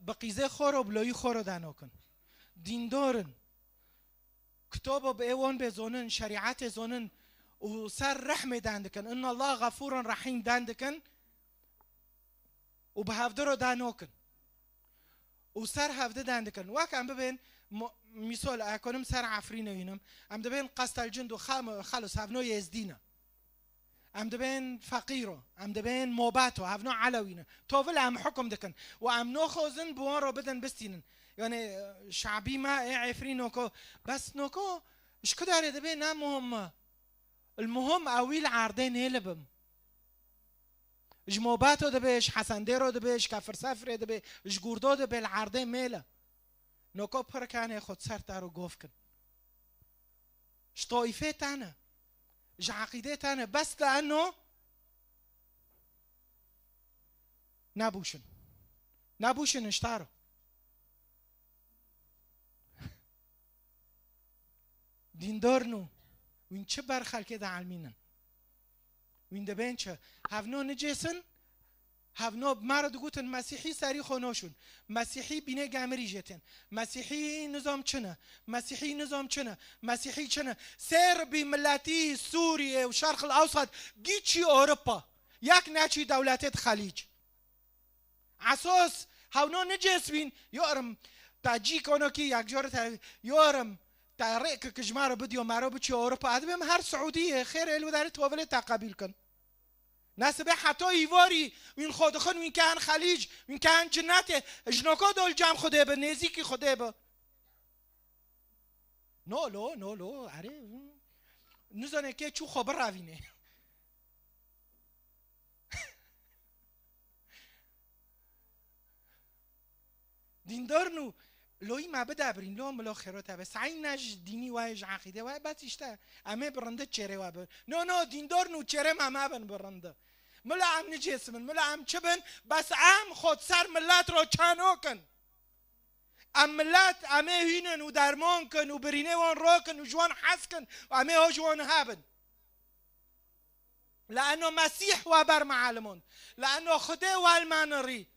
بقیزه خور و بلایی خور دانو کن دیندارن کتاب به ایوان بزونن شریعت زونن و سر رحمه دندکن ان الله غفور رحیم دندکن و به هفته رو دانو کن و سر هفته دندکن واک ام ببین مثال اکنم سر عفرین اینم ام دبین قصد الجند و خلص هفنو یزدینه ام دبین فقیرو ام دبین موباتو هفنو علوینه طاول ام حکم دکن و ام نو خوزن بوان رو بدن بستینن یعنی شعبی ما عفرین نوکو بس نوکو اش کداره دبین نه مهمه المهم اویل عرضه نیلبم اش موباتو دبیش حسندیرو دبیش کفر سفر دبی اش گردو دبی العرضه میله نوکو پرکانه خود سر تارو گفت کن اش طایفه تانه اش عقیده تانه بس لانه نبوشن اشتارو دیندار نو وین چه برخلکه ده علمینن وین ده بین چه هفنو نجسن هفنو مرد گوتن مسیحی سری خونوشون مسیحی بینه گمری جتن مسیحی نظام چنه مسیحی چنه سربی ملتی سوریه و شرق الاوسط گیچی اوروپا یک نچی دولتت خلیج اساس هفنو نجس بین یارم تاجیک اونو کی یک جور یارم تاريخ كجمارة بديو مارو بتشي أوروبا هذا بهم هر سعودية خير إلو داري توافلة تقابل كن ناس به حتی ایواری وین خود خون وین کان خلیج وین کان جنته جنوکو دول جام خوده به نزیکی خوده به نو اره نزانه که چو خبر راوینه دیندار نو لوی معبد ابرین لو ملا خیرات به سعی نج دینی وایج عقیده وای بس اشته امه برنده چره و نو دیندار نو چره ما بن برنده ملا ام نجس من ملا ام چبن بس ام خود سر ملت رو چانو کن ام ملت امه هینن و درمان کن و برینه وان را کن و جوان حس کن و امه ها جوان هابن لانه مسیح و بر معلمون لانه خدا و المانری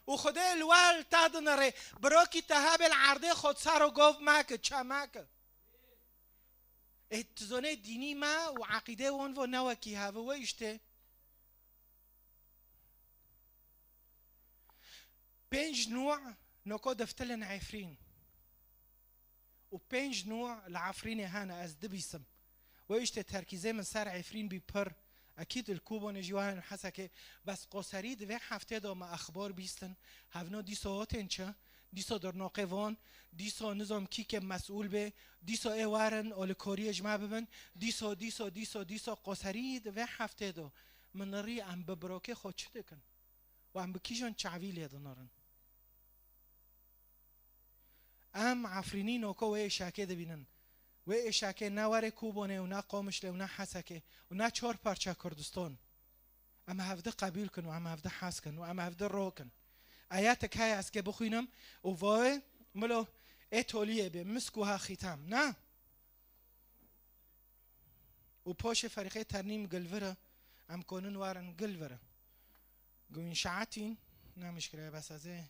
و خدا الوال تاد نره براکی تهب العرده خود سر و گفت مکه چه مکه اتزانه دینی ما و عقیده وان و نوکی هوا و اشته 5 نوع نوكو دفتلن عفرين و5 نوع العفرين هانا از دبيسم وإيش تركيزي من سر عفرين بيبر أكيد الكوبون جواهن حسكة بس قصري دوه هفته دا ما أخبار بيستن هفنا ديسا هاتنچه ديسا در ناقوان ديسا نظام كيك مسؤول به ديسا ايوارن اول كوري اجمع ببن ديسا قصري دوه هفته دا من ري ام ببراكه خود چه دكن و ام بكيجان چعويل يدنارن ام عفرینی نوکو و اشاکه دبینن و اشاکه نه وره کوبانه و نه قامشله و نه حسکه و نه 4 پارچه کردستان اما هفته قبیل کن و اما هفته حس کن و اما هفته رو کن آیاتک های از که بخوینم و وای ملو اتولیه به مسکوها خیتم نه و پاش فریقه ترنیم گلوره ام کنن وارن گلوره گوین شعاتین نه مشکله بس ازه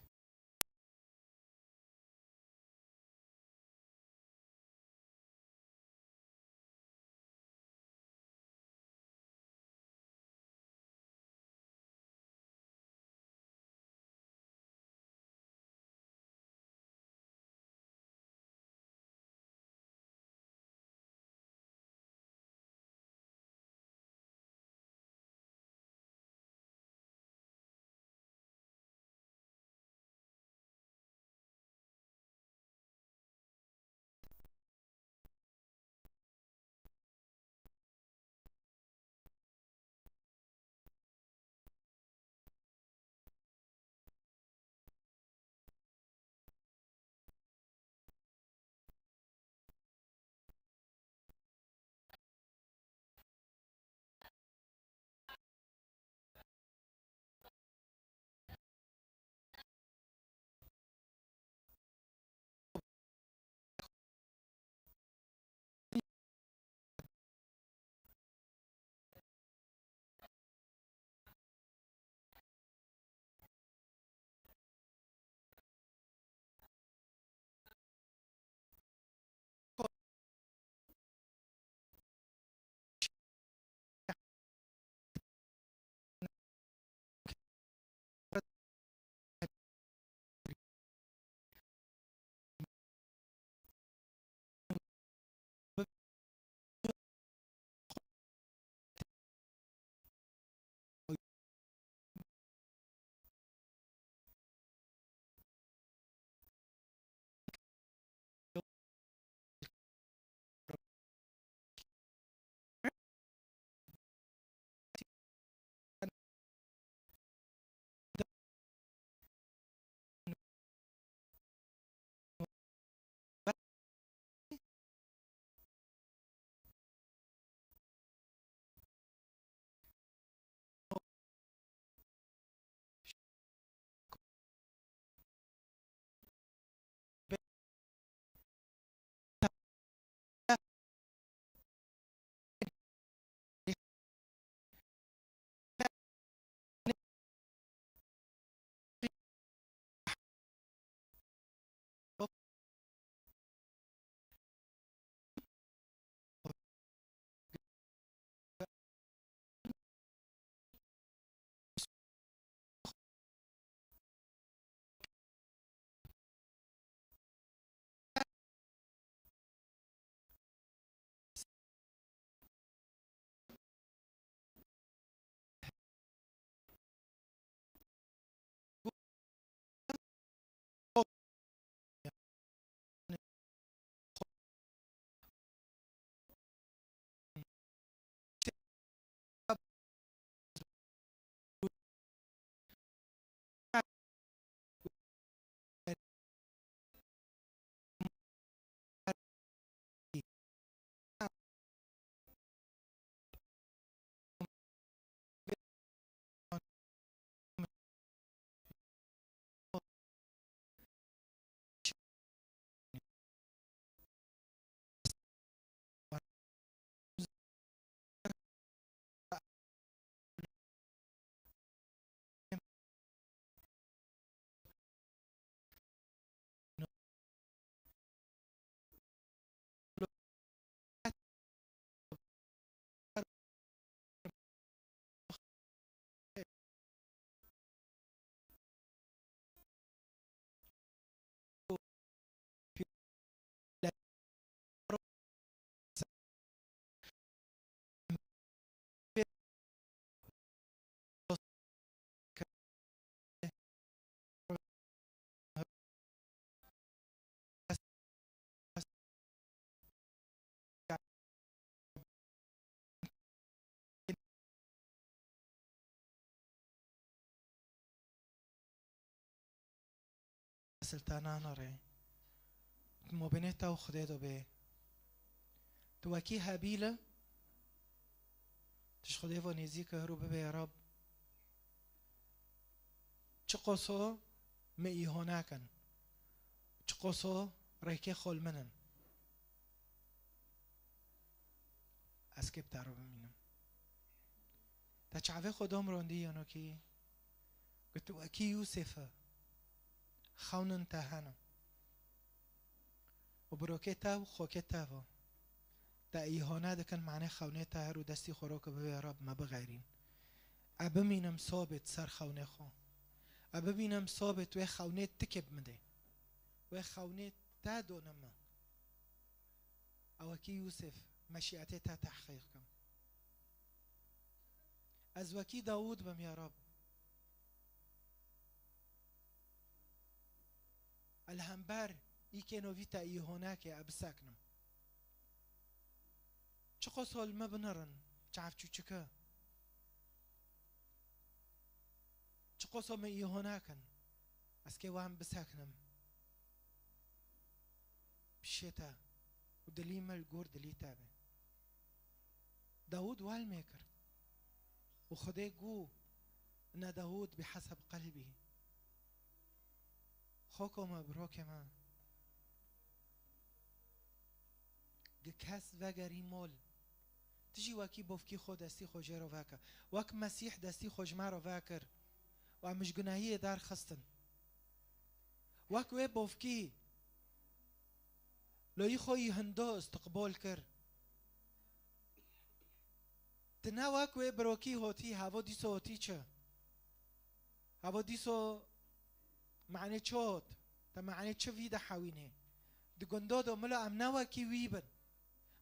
سلطانه ناره مبینه تا خدا دو به تو وکی هابیل تش خدا و نزیک رو به یا رب چه قصو می ایهانه کن چه قصو ریکه خال منن از که بتر ببینم تا چعوه خودم راندی یانو کی قلت وکی یوسف خونن تهانم و بروکه تا خوکه تا تا ایهانه دکن معنی خونه تا رو دستی خوراک به رب ما بغیرین ابمینم ثابت سر خونه خو ابمینم ثابت و خونه تکب مده و خونه تا دونم او کی یوسف مشیعته تا تحقیق کم از وکی داود بم یا رب الهمبر ای که نوی تا ایهانه که ابسکنم چه قصال ما بنرن چعف چوچکه چه قصال ما ایهانه کن از که وهم بسکنم بشیتا و دلیم الگور دلی تابه داود والمه کرد و خدای گو ان داود بحسب قلبه خوکو مبروک من کس وگری مول تجي وکی بوفکی خود دستی خوجه رو واکر وک مسیح دستی خوجمه رو واکر و مش گناهی دار خستن وک و بوفکی لوی خوی هندو استقبال کر تنا وک و بروکی هوتی هوا دیسو هوتی چه هوا دیسو معنی چوت تا معنی چه ویده حوینه دگندو دو ملو ام نوکی ویبن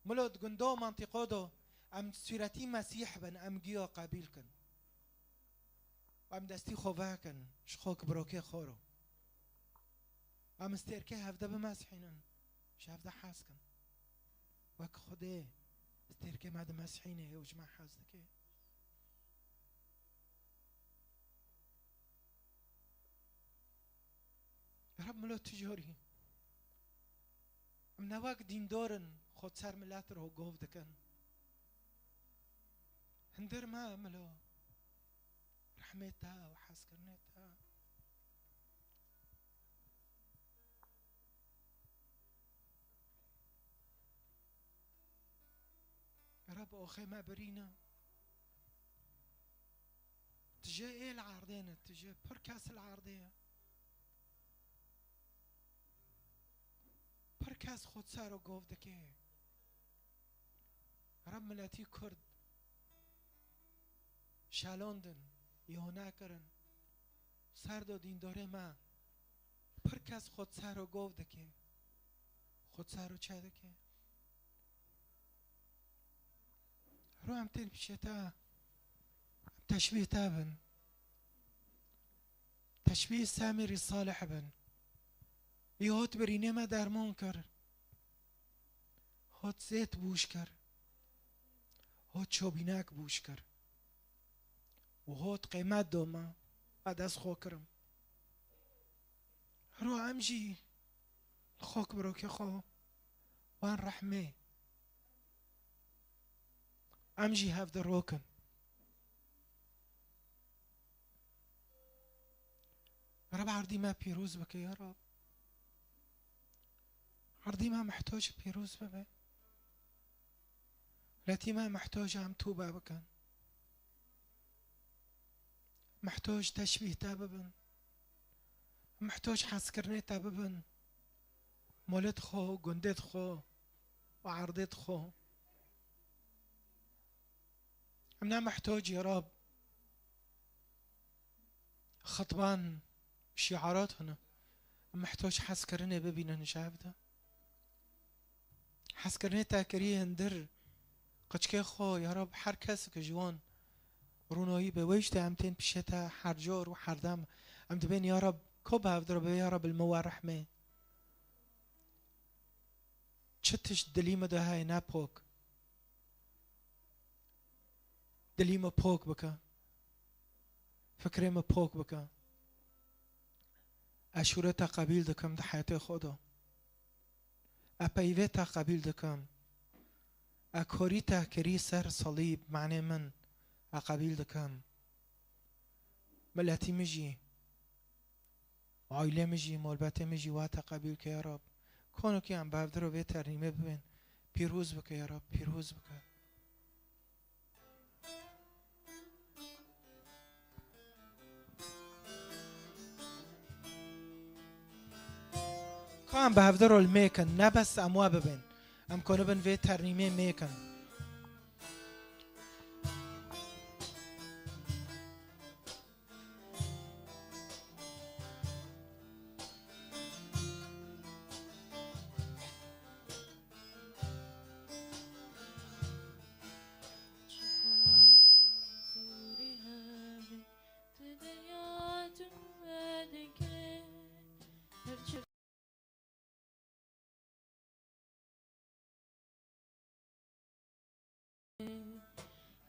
ملو دگندو منطقه دو ام سیرتی مسیح بن ام گیا قابل کن و ام دستی خواه کن شخوک بروکه خورو و ام استرکه هفته بمسحینن شهفته حاس کن وک خوده استرکه مد مسحینه و جمع حاس دکه رب ملو تجاری ام نواک دین دارن خود سر ملت رو گوف دکن هندر ما ملو رحمتها و حس کرنتها رب آخه ما برينا تجي ايه العارضين تجي بركاس العارضية بركاس خود سارو قوف دكي رب ملاتي كرد شالوندن يهونا کرن سردو دين داره ما بركاس خود سارو قوف دكي خود سارو چه دكي رو هم تل بشتا تشبيه تابن تشبيه سامري صالح بن يهوت برينه ما درمون کر هوت زيت بوش کر هوت شوبيناك بوش کر و هوت قيمات دوما عدس خوكرم رو امجي الخوك بروكي خو وان رحمه امجي هاف دروكن رب عردي ما بيروز بك يا رب عردي ما محتاج بيروز بك لاتي ما محتاج عم توبة بكن محتاج تشبيه تاببن محتاج حسكرني تاببن مولد خو قندت خو وعرضت خو أنا محتاج يا رب خطبان شعارات هنا محتاج حسكرني ببينا نشاف ده حسكرني تاكريه هندر قچكي خو يا رب هر کس که جوان رونایی به وجد امتين بشتا هر جور و هر دم ام دبين يا رب كوب هفدر يا رب الموار رحمه چتش دليم ده هاي نابوك دليم بوك بكا فكري ما بوك بكا اشوره تا قبیل دکم ده حیات خدا اپیوه تا قبیل دکم اکاری تا کری سر صلیب معنی من اقبیل دکم ملتی مجی عائله مجی مولبت مجی واتا قبیل که یا رب کانو که هم بافدر و به ترنیمه ببین پیروز بکه یا رب پیروز بکه كان بهفدروا الميكن نبس أموا ببن أم كانوا بن في ترنيمي ميكن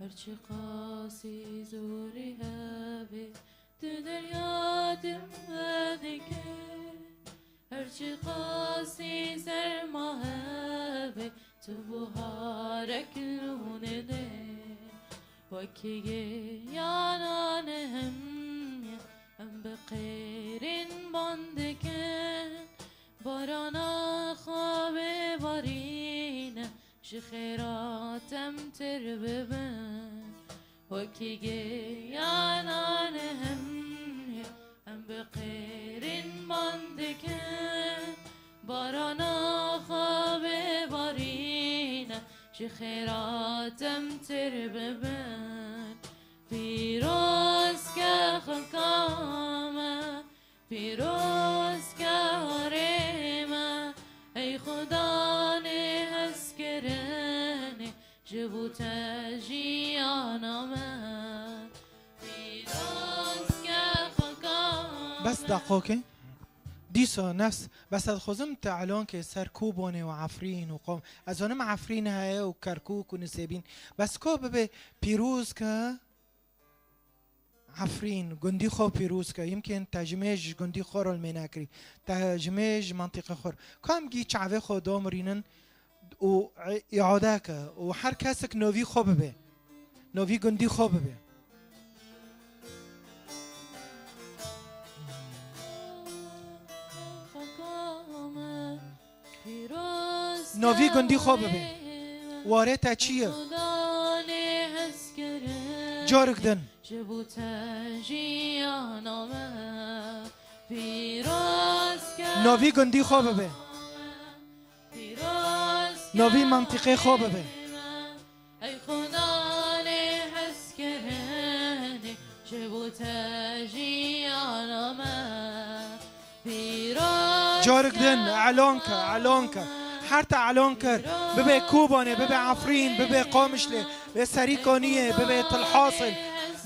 هرچی قاسی زوری هبی تو دریا دمده که هرچی قاسی سرما هبی تو بهارک لونه ده وکی یانان هم بقیرین بانده کن بارانا خواب بارینه خیراتم تر ببن وکی گیانان هم بقیرین مانده کن بارانا خواب بارینه خیراتم تر ببن پیروز که خلقامه پیروز که حریمه ای خدا نه هست کرنه جبوت جیانامه پیروز که خلقامه بس دقوقة ديسو نفس بس الخزم تعلون كي سر كوبوني وعفرين وقوم أزونم عفرين هاي وكركوك ونسيبين بس كو ببي بيروز كا عفرين جندي خو بيروز كا يمكن تجميج جندي خور المناكري تجميج منطقة خور كم جي شعبي خو دومرينن وإعاداك وحر كاسك نوفي خو ببي نوفي جندي خو ببي نوفي جندي خو ببي واريتا چیه جارك دن نوفي جندي خو ببي نوفي منطقه خو ببي ای خدا نه حس کرنه جبوت جیانامه جارك دن علونكا حتى علونكر ببي كوباني ببي عفرين ببي قامشلي ببي سريكونية ببي طلحاصل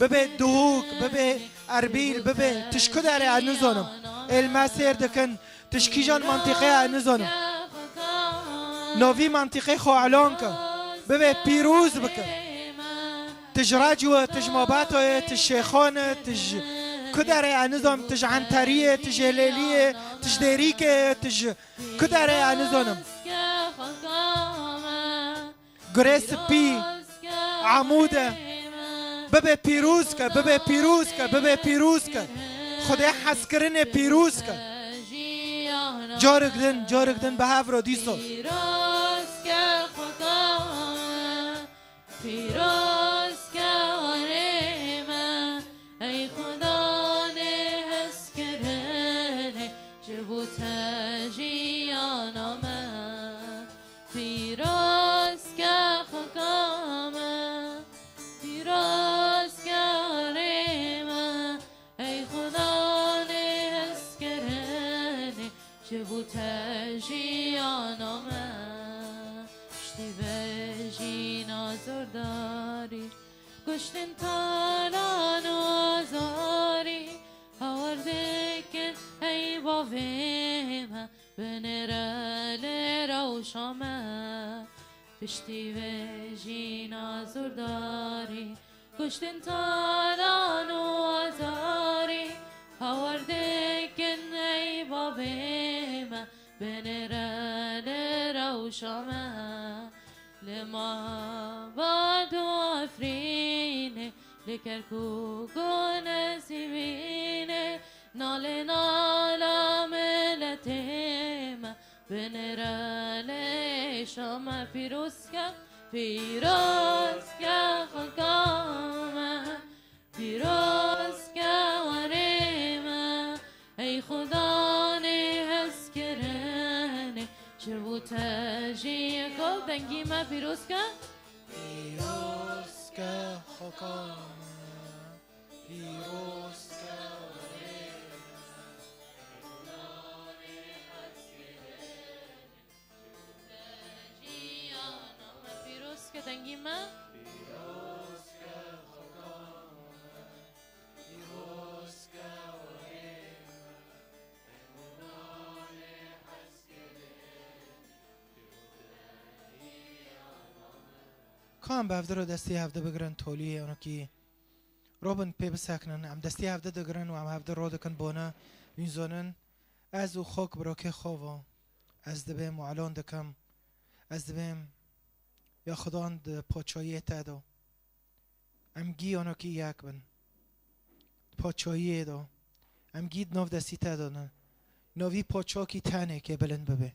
ببي دهوك ببي أربيل ببي تشكو داري عنزونم المسير دكن تشكي جان منطقة عنزونم نوفي منطقة خو علونكا ببي بيروز بك تجراجوة تجماباتو تشيخونة كداري عنزونم تج عنترية تجليلية تجديريكة تج كداري عنزونم گریس پی عموده ببه پیروز که خدا حس کرنه پیروز که جارک دن به هفرو دیسو پیروز که آرمه ای خدا نه حس کرنه جبوت جیانامه پیروز که خکامه پیروز که آرمه ای خدا نه حس کرنه جبوت جیانامه شتی به جینا زرداری گشتن تاران و آزاری آورده کن ای باویمه بنرال روشامه پشتی به جینا زرداری گشتن تاران و آزاری آورده کن ای ويما بنرى لروشما لما بعد أفريني لكركوكو نسيميني نالي نالا ملتيما بنرى لشما پیروزکا پیروزکا خلقاما پیروزکا وريما ای خدا هست کرنه چربو تجیه کل دنگی ما پیروزکا پیروزکا خلقاما پیروزکا که دنگی من کام به هفته رو دستی هفته بگرن تولیه اونو که روبن پی بسکنن هم دستی هفته دگرن و هم هفته رو دکن بانه وینزانن از او خوک براکه خواه از دبیم و علان دکم از دبیم یا خدان د پاچایی تادو امگی آنو کی یک بن پاچایی دو امگی نو دستی تادو نه نوی پاچا کی تنه که بلند ببه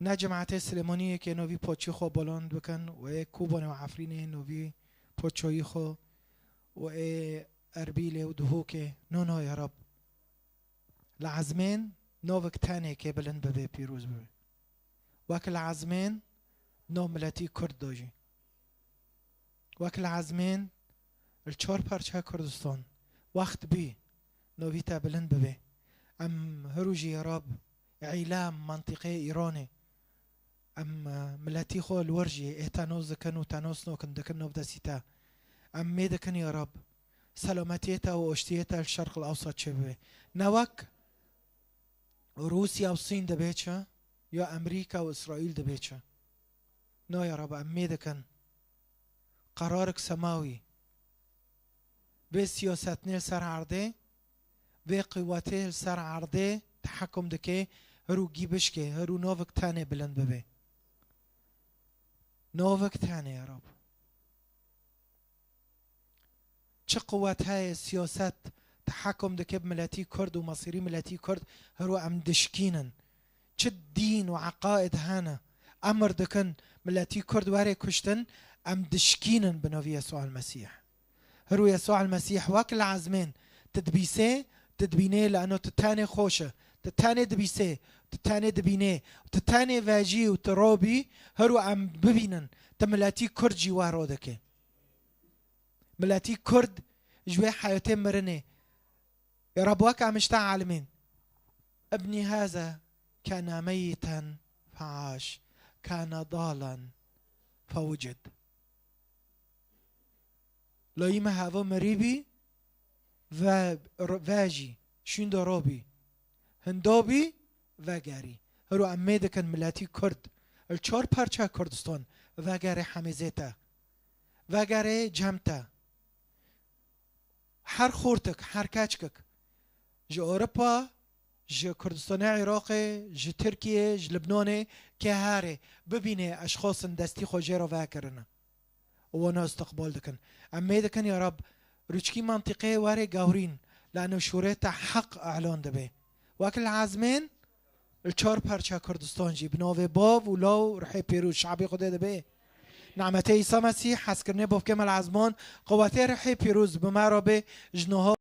نه جماعت سلیمانیه که نوی پاچی خو بلند بکن و کوبان و عفرینه نوی پاچایی خو و اربیل و دهو که نه یا رب لعزمین نوک تنه که بلند ببه پیروز ببه وكل عزمين نو ملتي كرد دوجي وكل عزمين الچور پرچه کردستان وقت بي نو فيتا بلند ببه ام هروجي يا رب اعلام منطقه ايراني ام ملتي خو الورجي اهتانوز دكن و تانوس نوكن دكن نو بدسيتا ام ميدكن يا رب سلامتيتا و اشتيتا الشرق الاوسط شبه نوك روسيا و الصين دبيتشا یا امریکا و اسرائیل دبیچه نه یا رب امید کن قرارک سماوی به سیاست نیل سر عرده به قوته سر عرده تحکم دکه هرو گیبش که هرو نوک تانه بلند ببه نوک تانه یا رب چه قوت های سیاست تحکم دکه ملتی کرد و مصیری ملتی کرد هرو ام دشکینن چه دین و عقائد هانا امر دکن ملتی کرد واره کشتن ام دشکینن بنوی يسوع المسيح هرو يسوع المسيح واكل عزمين تدبيسه تدبينه لانه تتاني خوشه تتاني دبيسه تتاني دبينه تتاني واجي وتروبي هرو ام ببينن تملاتي كرد جوارو دكه ملاتي كرد جوي حياتي مرنه يا رب واقع مشتاع عالمين ابني هذا كان ميتا فعاش كان ضالا فوجد لايما هوا مريبي و واجي شين دروبي هندوبي وگري هرو اميد كان ملاتي كرد الچار پرچه كردستان وگري حميزتا وگري جمتا هر خورتك هر كاچكك جو اوروبا جو کردستان عراق جو ترکیه جو لبنان که هره ببینه اشخاص دستی خوجه را وکرنه و انا استقبال دکن امید دکن یا رب روچکی منطقه واره گورین لانه شورت حق اعلان دبه وکل عزمین الچار پرچه کردستان جی بناوه باب و لاو رحی پیروز شعبی خوده دبه نعمت عیسی مسیح حس کرنه باف کمال عزمان قوته رحی پیروز بمرابه جنوها